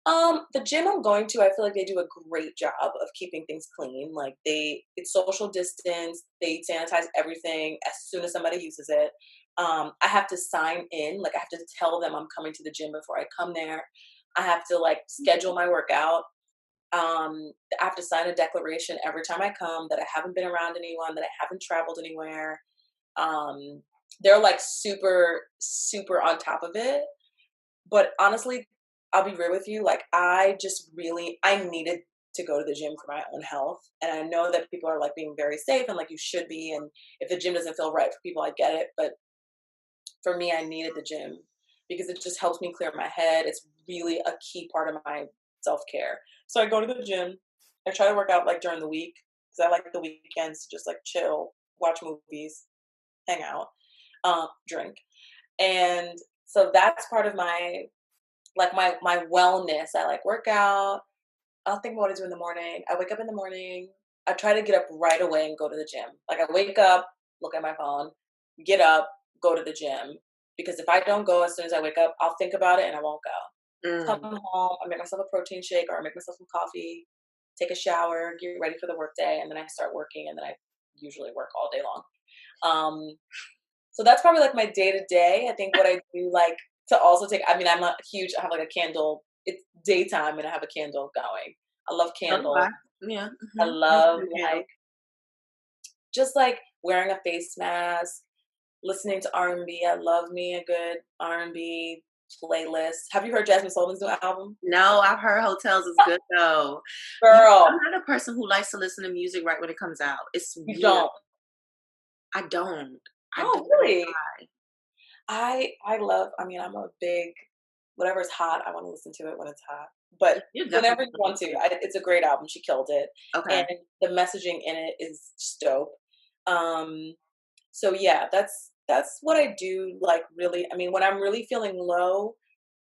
B: The gym I'm going to, I feel like they do a great job of keeping things clean. Like it's social distance. They sanitize everything as soon as somebody uses it. I have to sign in. Like I have to tell them I'm coming to the gym before I come there. I have to like schedule my workout. I have to sign a declaration every time I come that I haven't been around anyone, that I haven't traveled anywhere. They're like super, super on top of it. But honestly, I'll be real with you. Like I needed to go to the gym for my own health. And I know that people are like being very safe and like you should be. And if the gym doesn't feel right for people, I get it. But for me, I needed the gym because it just helps me clear my head. It's really a key part of my self-care. So I go to the gym. I try to work out like during the week because I like the weekends to just like chill, watch movies, hang out, drink. And so that's part of my wellness. I like work out. I'll think about what I do in the morning. I wake up in the morning. I try to get up right away and go to the gym. Like I wake up, look at my phone, get up, go to the gym. Because if I don't go as soon as I wake up, I'll think about it and I won't go. Come home, I make myself a protein shake or I make myself some coffee, take a shower, get ready for the workday, and then I start working, and then I usually work all day long. So that's probably like my day to day. I think what I do like to also take, I mean, I have like a candle. It's daytime and I have a candle going. I love candles.
C: Okay. Yeah. Mm-hmm.
B: I love like just like wearing a face mask, listening to R&B. I love me a good R&B playlist. Have you heard Jasmine Sullivan's new album?
C: No, I've heard Hotels is good though.
B: Girl,
C: I'm not a person who likes to listen to music right when it comes out. It's
B: you
C: weird.
B: don't.
C: I don't.
B: Really? I love. I mean, I'm a big whatever's hot. I want to listen to it when it's hot. But whenever you want to, it's a great album. She killed it.
C: Okay.
B: And the messaging in it is just dope. So yeah, that's what I do. Like really, I mean, when I'm really feeling low,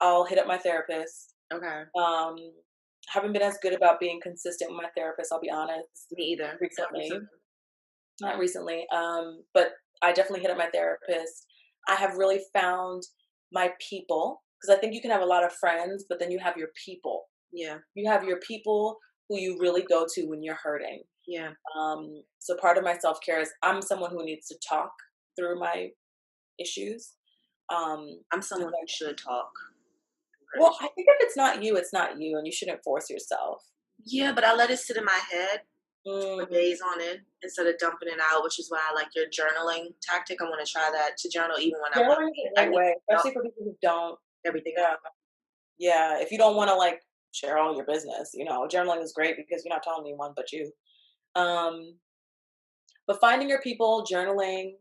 B: I'll hit up my therapist.
C: Okay.
B: Haven't been as good about being consistent with my therapist. I'll be honest.
C: Me either.
B: Recently. Not recently. But I definitely hit up my therapist. I have really found my people, because I think you can have a lot of friends, but then you have your people.
C: Yeah.
B: You have your people who you really go to when you're hurting.
C: Yeah.
B: So part of my self-care is I'm someone who needs to talk through my issues.
C: I'm someone who should talk.
B: Well, I think if it's not you, and you shouldn't force yourself.
C: Yeah, but I let it sit in my head for
B: Mm.
C: days on end instead of dumping it out, which is why I like your journaling tactic. I want to try that, to journal even when I want
B: Journaling is a great way, especially for people who don't.
C: everything.
B: Yeah, yeah. If you don't want to like share all your business, journaling is great because you're not telling anyone but you. Um, but finding your people, journaling.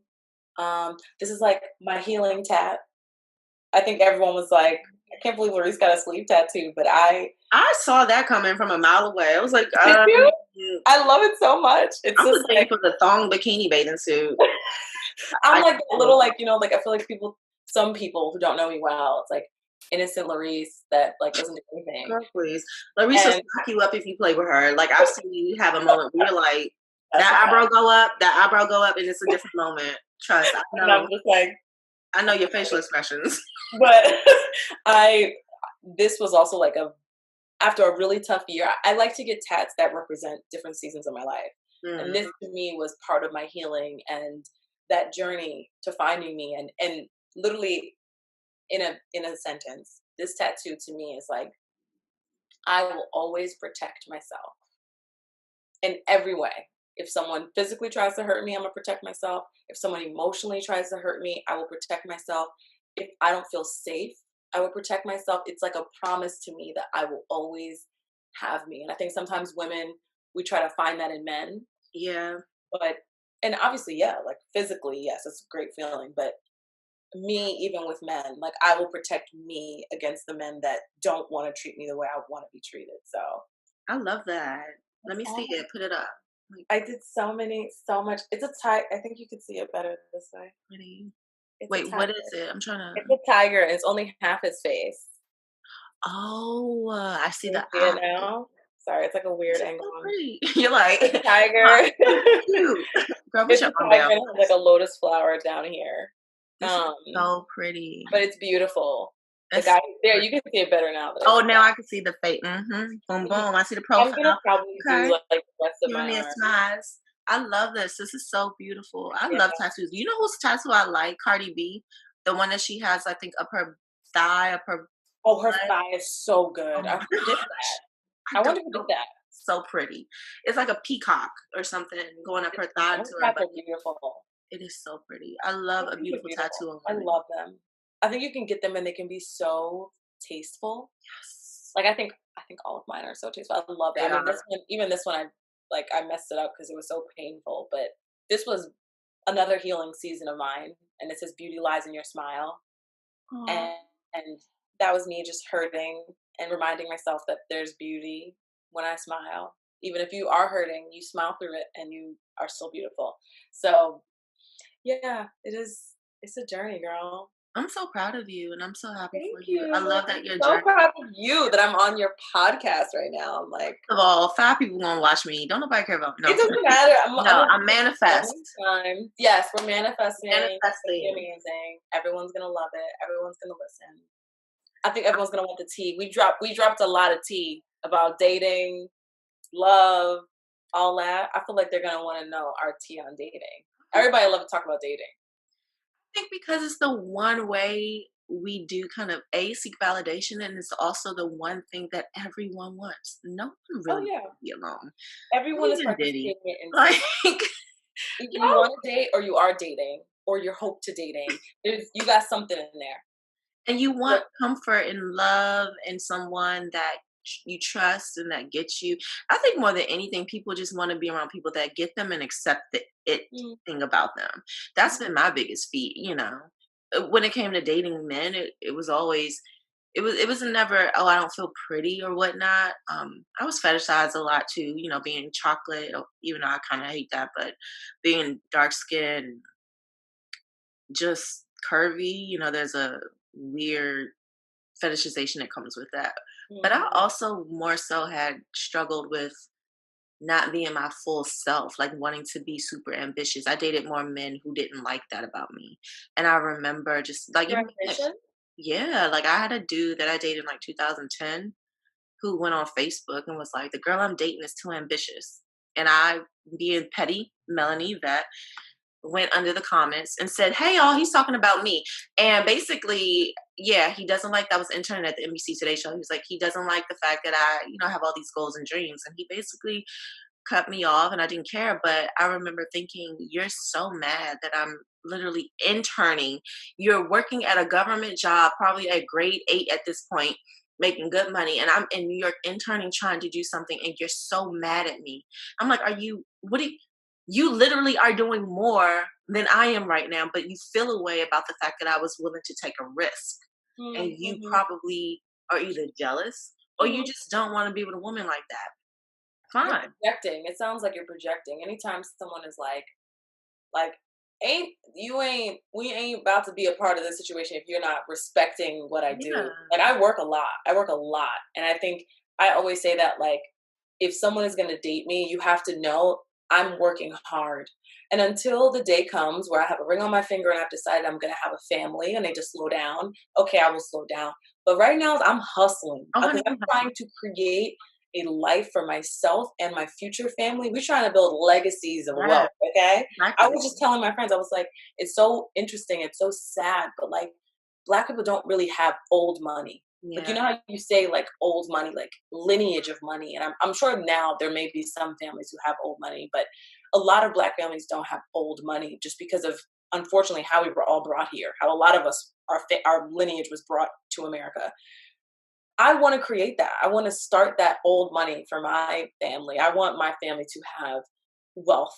B: This is like my healing tat. I think everyone was like, I can't believe Laurice got a sleeve tattoo, but I
C: saw that coming from a mile away. I was like,
B: did you? I love it so much. It's
C: I'm
B: just
C: just like for the thong bikini bathing suit.
B: I'm like a little like, like I feel like some people who don't know me well, it's like innocent Laurice that like doesn't do anything.
C: Girl, please. Laurice will smack you up if you play with her. Like I've seen you have a moment where you're like, that eyebrow go up, and it's a different moment. Trust, I know.
B: And I'm just like,
C: I know your facial expressions.
B: But this was also like after a really tough year, I like to get tats that represent different seasons of my life. Mm-hmm. And this to me was part of my healing and that journey to finding me, and literally in a sentence, this tattoo to me is like, I will always protect myself in every way. If someone physically tries to hurt me, I'm gonna protect myself. If someone emotionally tries to hurt me, I will protect myself. If I don't feel safe, I will protect myself. It's like a promise to me that I will always have me. And I think sometimes women, we try to find that in men.
C: Yeah.
B: And obviously, yeah, like physically, yes, it's a great feeling. But me, even with men, like I will protect me against the men that don't want to treat me the way I want to be treated. So
C: I love that. Let me see it. Put it up.
B: I did so much. It's a tiger. I think you could see it better this way.
C: Pretty. Wait, what is it? I'm trying to.
B: It's a tiger. It's only half his face.
C: Oh, I see the
B: eye now. Sorry, it's like a weird angle.
C: So pretty. You're like
B: it's a tiger.
C: Cute. Girl,
B: it's a tiger and has like a lotus flower down here.
C: This is so pretty.
B: But it's beautiful. The guy there, you can see it better now.
C: Now I can see the face. Mm-hmm. Boom, boom. I see the profile.
B: I'm gonna probably do like the rest of my arm.
C: I love this. This is so beautiful. I love tattoos. You know whose tattoo I like? Cardi B. The one that she has, I think, up her thigh, up her.
B: Oh, her thigh is so good. I did that. I wonder who did that.
C: So pretty. It's like a peacock or something going up her thigh.
B: That's beautiful.
C: It is so pretty. I love a beautiful tattoo.
B: I love them. I think you can get them and they can be so tasteful.
C: Yes.
B: Like I think all of mine are so tasteful. I love it. I mean, this one, I messed it up because it was so painful. But this was another healing season of mine, and it says "Beauty lies in your smile," and that was me just hurting and reminding myself that there's beauty when I smile. Even if you are hurting, you smile through it, and you are still beautiful. So, yeah, it's a journey, girl.
C: I'm so proud of you, and I'm so happy for you. I love that you're
B: so proud of you that I'm on your podcast right now. I'm like,
C: first of all, 5 people gonna watch me. Don't nobody care about me. No.
B: It doesn't matter.
C: I'm manifest.
B: Yes, we're manifesting.
C: Manifesting.
B: It's amazing. Everyone's gonna love it. Everyone's gonna listen. I think everyone's gonna want the tea. We dropped a lot of tea about dating, love, all that. I feel like they're gonna want to know our tea on dating. Everybody love to talk about dating.
C: I think because it's the one way we do kind of seek validation, and it's also the one thing that everyone wants. No one really wants to be alone.
B: Everyone is participating in
C: like
B: you want to date, or you are dating, or you're hope to dating. You got something in there,
C: and you want comfort and love in someone that you trust and that gets you. I think more than anything, people just want to be around people that get them and accept the thing about them. That's been my biggest feat, when it came to dating men. It was always it was never, I don't feel pretty or whatnot. I was fetishized a lot too, being chocolate, even though I kind of hate that, but being dark skinned, just curvy, there's a weird fetishization that comes with that. But I also more so had struggled with not being my full self, like wanting to be super ambitious. I dated more men who didn't like that about me. And I remember just like,
B: Your ambition?
C: yeah, like I had a dude that I dated in like 2010 who went on Facebook and was like, the girl I'm dating is too ambitious. And I, being petty, Melanie Vet, went under the comments and said, hey, y'all, he's talking about me. And basically, yeah, he doesn't like, that was interning at the NBC Today show. He was like, he doesn't like the fact that I, have all these goals and dreams. And he basically cut me off and I didn't care. But I remember thinking, you're so mad that I'm literally interning. You're working at a government job, probably at grade 8 at this point, making good money. And I'm in New York interning, trying to do something. And you're so mad at me. I'm like, you literally are doing more than I am right now, but you feel a way about the fact that I was willing to take a risk.
B: Mm-hmm.
C: And you probably are either jealous or you
B: Mm-hmm.
C: just don't want to be with a woman like that.
B: You're
C: Fine.
B: projecting. It sounds like you're projecting. Anytime someone is like, we ain't about to be a part of this situation if you're not respecting what I do.
C: Yeah.
B: Like, I work a lot. And I think I always say that, like, if someone is going to date me, you have to know I'm working hard. And until the day comes where I have a ring on my finger and I've decided I'm going to have a family and I just slow down, okay, I will slow down. But right now I'm hustling because I'm trying to create a life for myself and my future family. We're trying to build legacies of wealth, okay?
C: Exactly.
B: I was just telling my friends, I was like, it's so interesting, it's so sad, but like, Black people don't really have old money.
C: Yeah.
B: Like, you know how you say like old money, like lineage of money, and I'm sure now there may be some families who have old money, but a lot of Black families don't have old money just because of, unfortunately, how we were all brought here, how a lot of us, our lineage was brought to America. I want to create that. I want to start that old money for my family. I want my family to have wealth.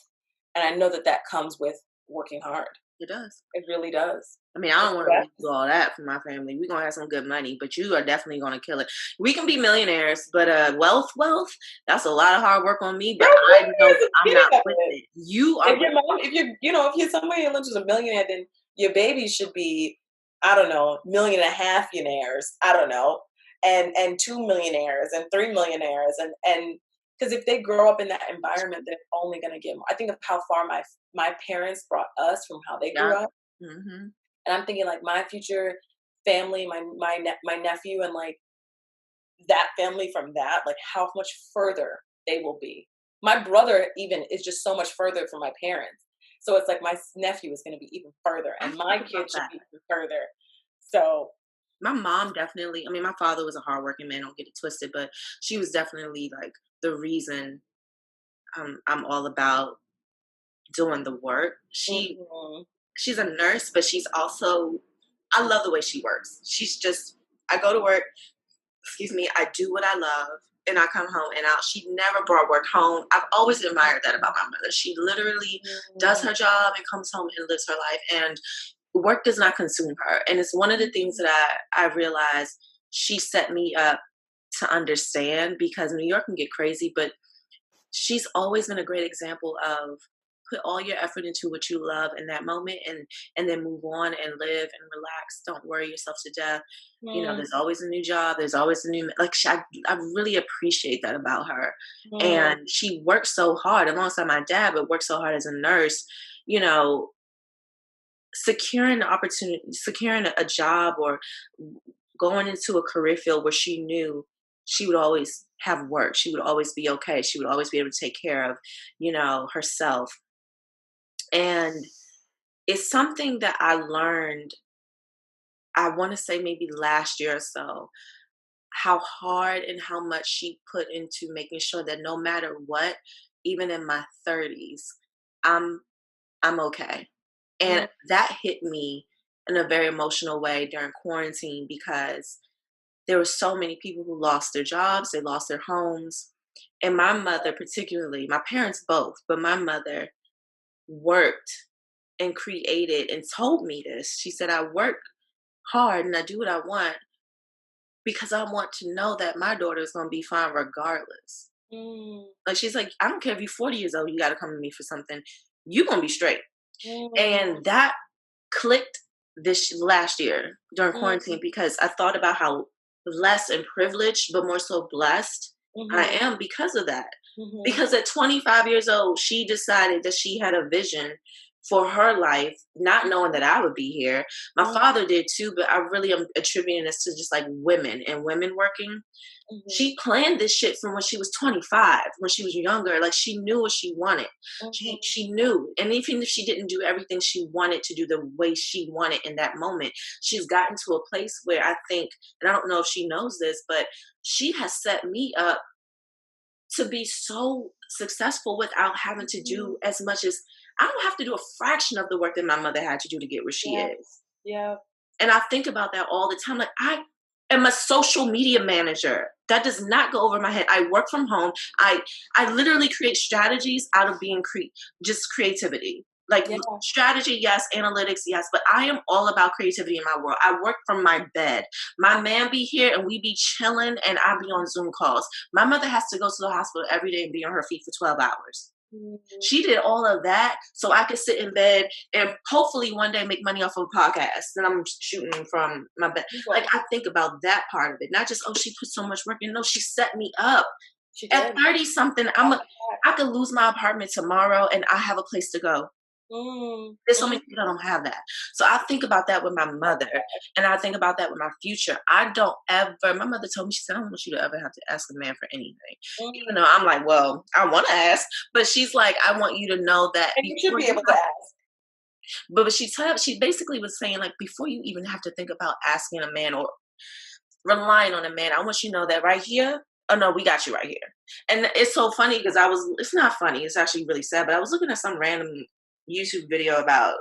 B: And I know that that comes with working hard.
C: It does.
B: It really does.
C: I mean, I don't want to do all that for my family. We're going to have some good money, but you are definitely going to kill it. We can be millionaires, but wealth, that's a lot of hard work on me, but I know I'm not with it. You are.
B: If you're somebody who's a millionaire, then your baby should be, I don't know, 1.5 millionaires. I don't know. And 2 millionaires and 3 millionaires. And because if they grow up in that environment, they're only going to get more. I think of how far my parents brought us from how they grew up.
C: Mm-hmm.
B: And I'm thinking like my future family, my nephew, and like that family from that, like how much further they will be. My brother even is just so much further from my parents. So it's like my nephew is going to be even further, and my kids should be even further. So
C: my mom definitely, I mean, my father was a hardworking man, don't get it twisted, but she was definitely like the reason I'm all about doing the work. She's a nurse, but she's also, I love the way she works. She's just, I go to work, I do what I love, and I come home and out. She never brought work home. I've always admired that about my mother. She literally does her job and comes home and lives her life, and work does not consume her. And it's one of the things that I realized she set me up to understand, because New York can get crazy, but she's always been a great example of put all your effort into what you love in that moment, and then move on and live and relax. Don't worry yourself to death. There's always a new job. There's always a new, like, I really appreciate that about her. And she works so hard alongside my dad, but works so hard as a nurse, securing the opportunity, securing a job, or going into a career field where she knew she would always have work. She would always be okay. She would always be able to take care of, herself. And it's something that I learned, I want to say maybe last year or so, how hard and how much she put into making sure that no matter what, even in my 30s, I'm okay. And that hit me in a very emotional way during quarantine, because there were so many people who lost their jobs, they lost their homes. And my mother particularly, my parents both, but my mother worked and created and told me this. She said, I work hard and I do what I want because I want to know that my daughter is going to be fine regardless. Like, she's like, I don't care if you're 40 years old, you got to come to me for something. You're going to be straight. And that clicked this last year during quarantine, because I thought about how blessed and privileged, but more so blessed I am because of that. Because at 25 years old, she decided that she had a vision for her life, not knowing that I would be here. My father did too, but I really am attributing this to just like women and women working. She planned this shit from when she was 25, when she was younger. Like, she knew what she wanted. She knew. And even if she didn't do everything she wanted to do the way she wanted in that moment, she's gotten to a place where I think, and I don't know if she knows this, but she has set me up to be so successful without having to do as much as, I don't have to do a fraction of the work that my mother had to do to get where she is.
B: Yeah.
C: And I think about that all the time. Like, I am a social media manager. That does not go over my head. I work from home. I literally create strategies out of being just creativity. Like, strategy, yes, analytics, yes, but I am all about creativity in my world. I work from my bed. My man be here and we be chilling and I be on Zoom calls. My mother has to go to the hospital every day and be on her feet for 12 hours. She did all of that so I could sit in bed and hopefully one day make money off of a podcast that I'm shooting from my bed. Like, I think about that part of it, not just, oh, she put so much work in. No, she set me up. At 30 something, I could lose my apartment tomorrow and I have a place to go. There's so many people that don't have that. So I think about that with my mother, and I think about that with my future. I don't ever, my mother told me, she said, I don't want you to ever have to ask a man for anything. Even though I'm like, well, I want to ask, but she's like, I want you to know that.
B: And you should be able to ask.
C: But she basically was saying, like, before you even have to think about asking a man or relying on a man, I want you to know that right here, oh no, we got you right here. And it's so funny because it's not funny, it's actually really sad, but I was looking at some random YouTube video about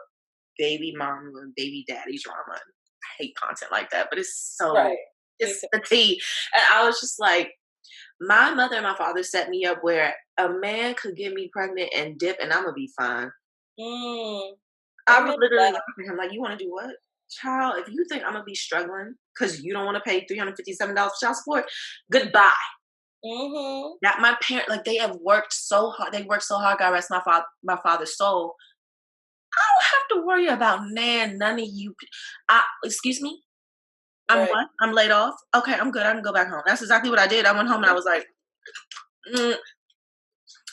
C: baby mama and baby daddy drama. I hate content like that, but it's so, it's the tea. And I was just like, my mother and my father set me up where a man could get me pregnant and dip and I'm going to be fine. I would literally look at him like, you want to do what? Child, if you think I'm going to be struggling because you don't want to pay $357 for child support, goodbye. That my parents, like, they have worked so hard. They worked so hard, God rest my father's soul. I don't have to worry about none of you. Excuse me? I'm what? I'm laid off? Okay, I'm good. I can go back home. That's exactly what I did. I went home and I was like,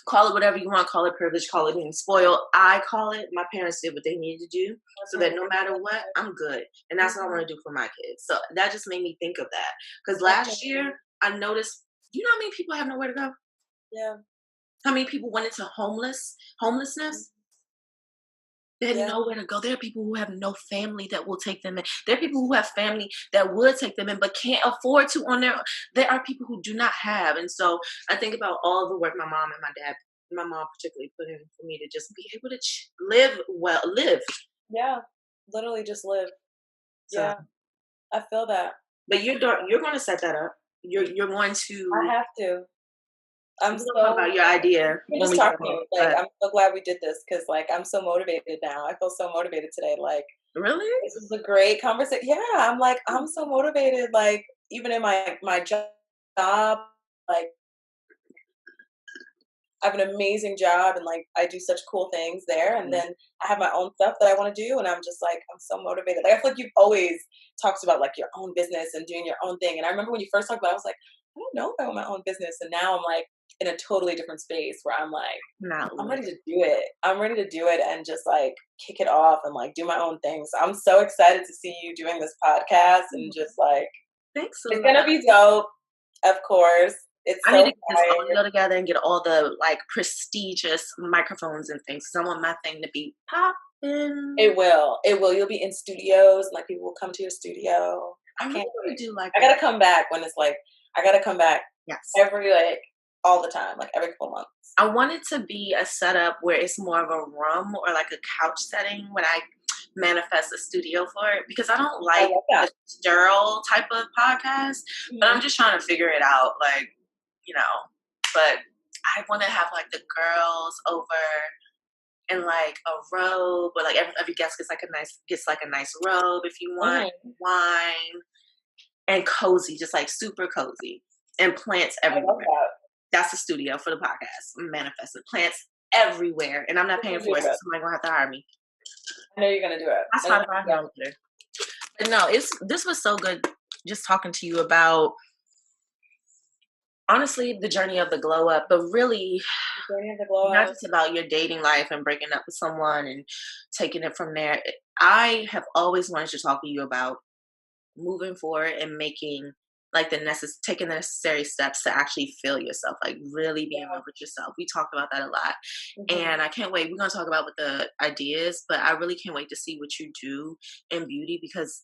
C: call it whatever you want. Call it privilege. Call it being spoiled. I call it, my parents did what they needed to do so that no matter what, I'm good. And that's what I want to do for my kids. So that just made me think of that. Because last year, I noticed, you know how many people have nowhere to go?
B: Yeah.
C: How many people went into homelessness? They had nowhere to go. There are people who have no family that will take them in. There are people who have family that would take them in but can't afford to on their own. There are people who do not have. And so I think about all the work my mom and my dad, my mom particularly, put in for me to just be able to live.
B: Yeah, literally just live. So, yeah, I feel that.
C: But you're going to set that up. You're going to.
B: I have to. I'm so
C: about your idea.
B: We're just talking. Like, I'm so glad we did this because, like, I'm so motivated now. I feel so motivated today. Like,
C: really,
B: this is a great conversation. Yeah, I'm like, I'm so motivated. Like, even in my job, like, I have an amazing job and, like, I do such cool things there. And then I have my own stuff that I want to do. And I'm just like, I'm so motivated. Like, I feel like you've always talked about, like, your own business and doing your own thing. And I remember when you first talked about it, I was like, I don't know if I want my own business. And now I'm like in a totally different space where I'm like, I'm ready to do it. I'm ready to do it and just like kick it off and like do my own thing. So I'm so excited to see you doing this podcast and just like,
C: thanks.
B: It's going to be dope, of course.
C: I need to get this audio together and get all the like prestigious microphones and things. Because I want my thing to be popping.
B: It will. You'll be in studios. Like, people will come to your studio.
C: I can't really do like.
B: I gotta come back when it's like. I gotta come back.
C: Yes.
B: Every all the time, like every couple months.
C: I want it to be a setup where it's more of a room or like a couch setting when I manifest a studio for it, because I don't like the sterile type of podcast. But I'm just trying to figure it out. Like, but I want to have like the girls over in like a robe, or like every guest gets like a nice robe if you want, wine, and cozy, just like super cozy, and plants everywhere. That's the studio for the podcast. I'm manifesting plants everywhere, and I'm not paying for it, so somebody's gonna have to hire me.
B: I know you're gonna do it.
C: That's how I know. But no, this was so good just talking to you about honestly, the journey of the glow up, but really
B: The journey of the glow
C: not
B: up.
C: just about your dating life and breaking up with someone and taking it from there. I have always wanted to talk to you about moving forward and making like taking the necessary steps to actually feel yourself, like really being real with yourself. We talked about that a lot. And I can't wait. We're going to talk about what the ideas, but I really can't wait to see what you do in beauty, because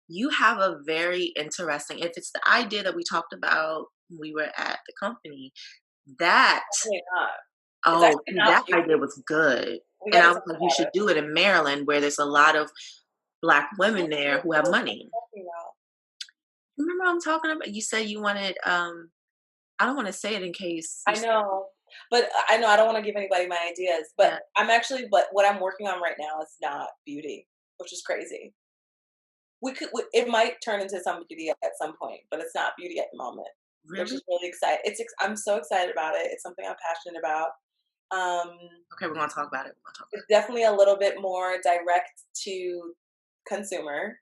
C: you have a very interesting, if it's the idea that we talked about when we were at the company, that,
B: Actually not. It's
C: oh,
B: actually not
C: that
B: beauty.
C: idea was good.
B: We
C: And
B: gotta
C: I was
B: talk
C: like, you
B: about
C: should
B: it.
C: do it in Maryland where there's a lot of Black women there who have money. Remember I'm talking about? You said you wanted, I don't want to say it in case.
B: I know, but I know I don't want to give anybody my ideas. But
C: Yeah.
B: I'm actually, but what I'm working on right now is not beauty, which is crazy. It might turn into some beauty at some point, but it's not beauty at the moment, which
C: Really?
B: is really exciting. I'm so excited about it. It's something I'm passionate about.
C: Okay, we're going to talk about it.
B: It's definitely a little bit more direct to consumer.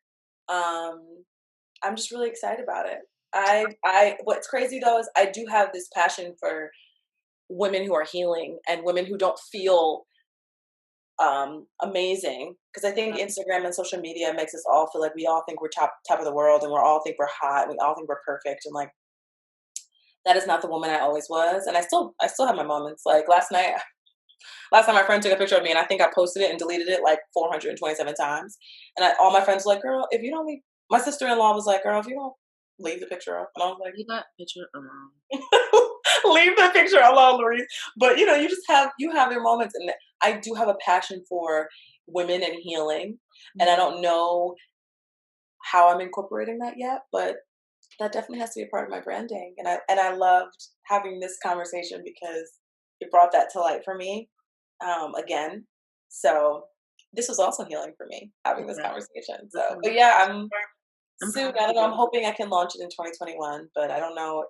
B: I'm just really excited about it. What's crazy though is I do have this passion for women who are healing and women who don't feel amazing, because I think Instagram and social media makes us all feel like we all think we're top of the world, and we all think we're hot, and we all think we're perfect, and like that is not the woman I always was. And I still have my moments. Like last time my friend took a picture of me, and I think I posted it and deleted it like 427 times. And all my friends were like, "Girl, if you don't leave," my sister-in-law was like, "Girl, if you don't leave the picture up," and I was like,
C: Leave that picture alone.
B: "Leave the picture alone, Laurice." But you know, you have your moments, and I do have a passion for women and healing, and I don't know how I'm incorporating that yet, but that definitely has to be a part of my branding. And I loved having this conversation because it brought that to light for me again. So this was also healing for me, having this conversation. So, but yeah, I'm soon. I don't know. I'm hoping I can launch it in 2021, but I don't know.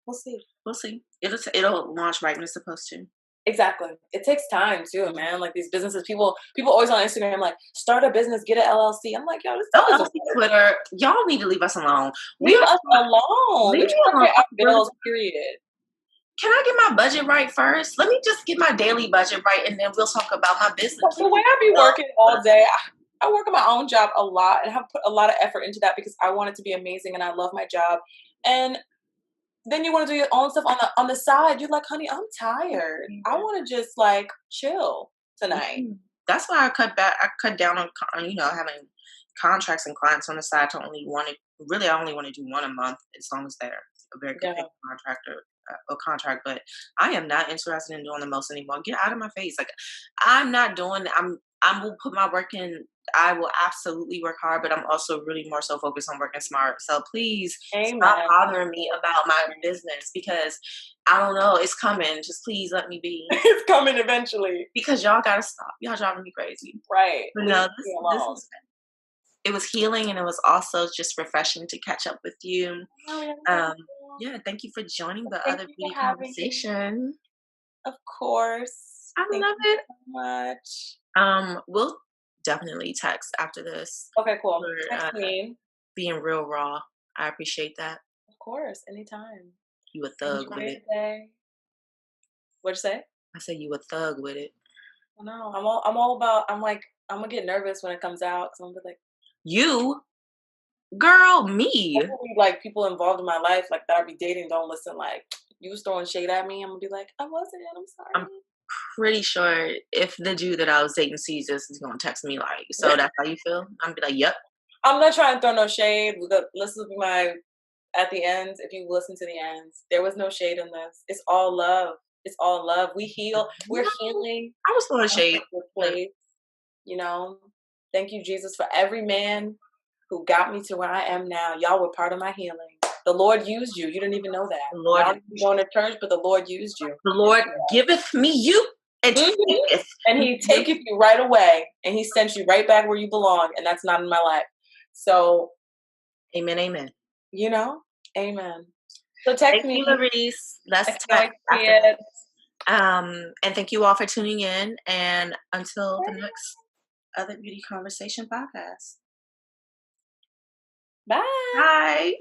B: We'll see.
C: We'll see. It'll launch right when it's supposed to.
B: Exactly. It takes time too, man. Like these businesses, people always on Instagram like, start a business, get an LLC. I'm like, yo, this
C: LLC, Twitter, y'all need to leave us alone.
B: Leave us alone. We're trying to pay our bills, period.
C: Can I get my budget right first? Let me just get my daily budget right, and then we'll talk about my business.
B: The way I be working all day, I work at my own job a lot and have put a lot of effort into that because I want it to be amazing and I love my job. And then you want to do your own stuff on the side. You're like, honey, I'm tired. I want to just like chill tonight.
C: That's why I cut down on having contracts and clients on the side to only I only want to do one a month as long as they're a very good contractor or contract. But I am not interested in doing the most anymore. Get out of my face. Like I'm not doing. I will put my work in. I will absolutely work hard, but I'm also really more so focused on working smart. So please stop bothering me about my business, because I don't know. It's coming. Just please let me be.
B: It's coming eventually.
C: Because y'all gotta stop. Y'all driving me crazy.
B: Right.
C: But no, it was healing, and it was also just refreshing to catch up with you. Yeah, thank you for joining the Other Beauty Conversation.
B: Of course.
C: I love it
B: so much.
C: We'll definitely text after this.
B: Okay, cool.
C: For,
B: text me.
C: Being real raw. I appreciate that.
B: Of course, anytime.
C: You a thug with it.
B: What'd you say?
C: I said you a thug with it.
B: No, I'm all about. I'm gonna get nervous when it comes out because I'm gonna be like,
C: you, girl, me.
B: Like people involved in my life, like that I be dating, don't listen. Like you was throwing shade at me, I'm gonna be like, I wasn't. I'm sorry.
C: I'm pretty sure if the dude that I was dating sees this, he's gonna text me like, so that's how you feel? I'm gonna be like, yep.
B: I'm not trying to throw no shade. Listen to my at the end. If you listen to the ends, there was no shade in this. It's all love. It's all love. We heal. We're healing.
C: I was throwing shade.
B: You know, thank you, Jesus, for every man who got me to where I am now. Y'all were part of my healing. The Lord used you. You didn't even know that. The Lord going to church, but the Lord used you.
C: The Lord giveth me you, and
B: He taketh you right away, and He sent you right back where you belong, and that's not in my life. So,
C: amen, amen.
B: You know, amen. So text me,
C: Laurice. Let's text. And thank you all for tuning in. And until the next Other Beauty Conversation podcast.
B: Bye.
C: Bye.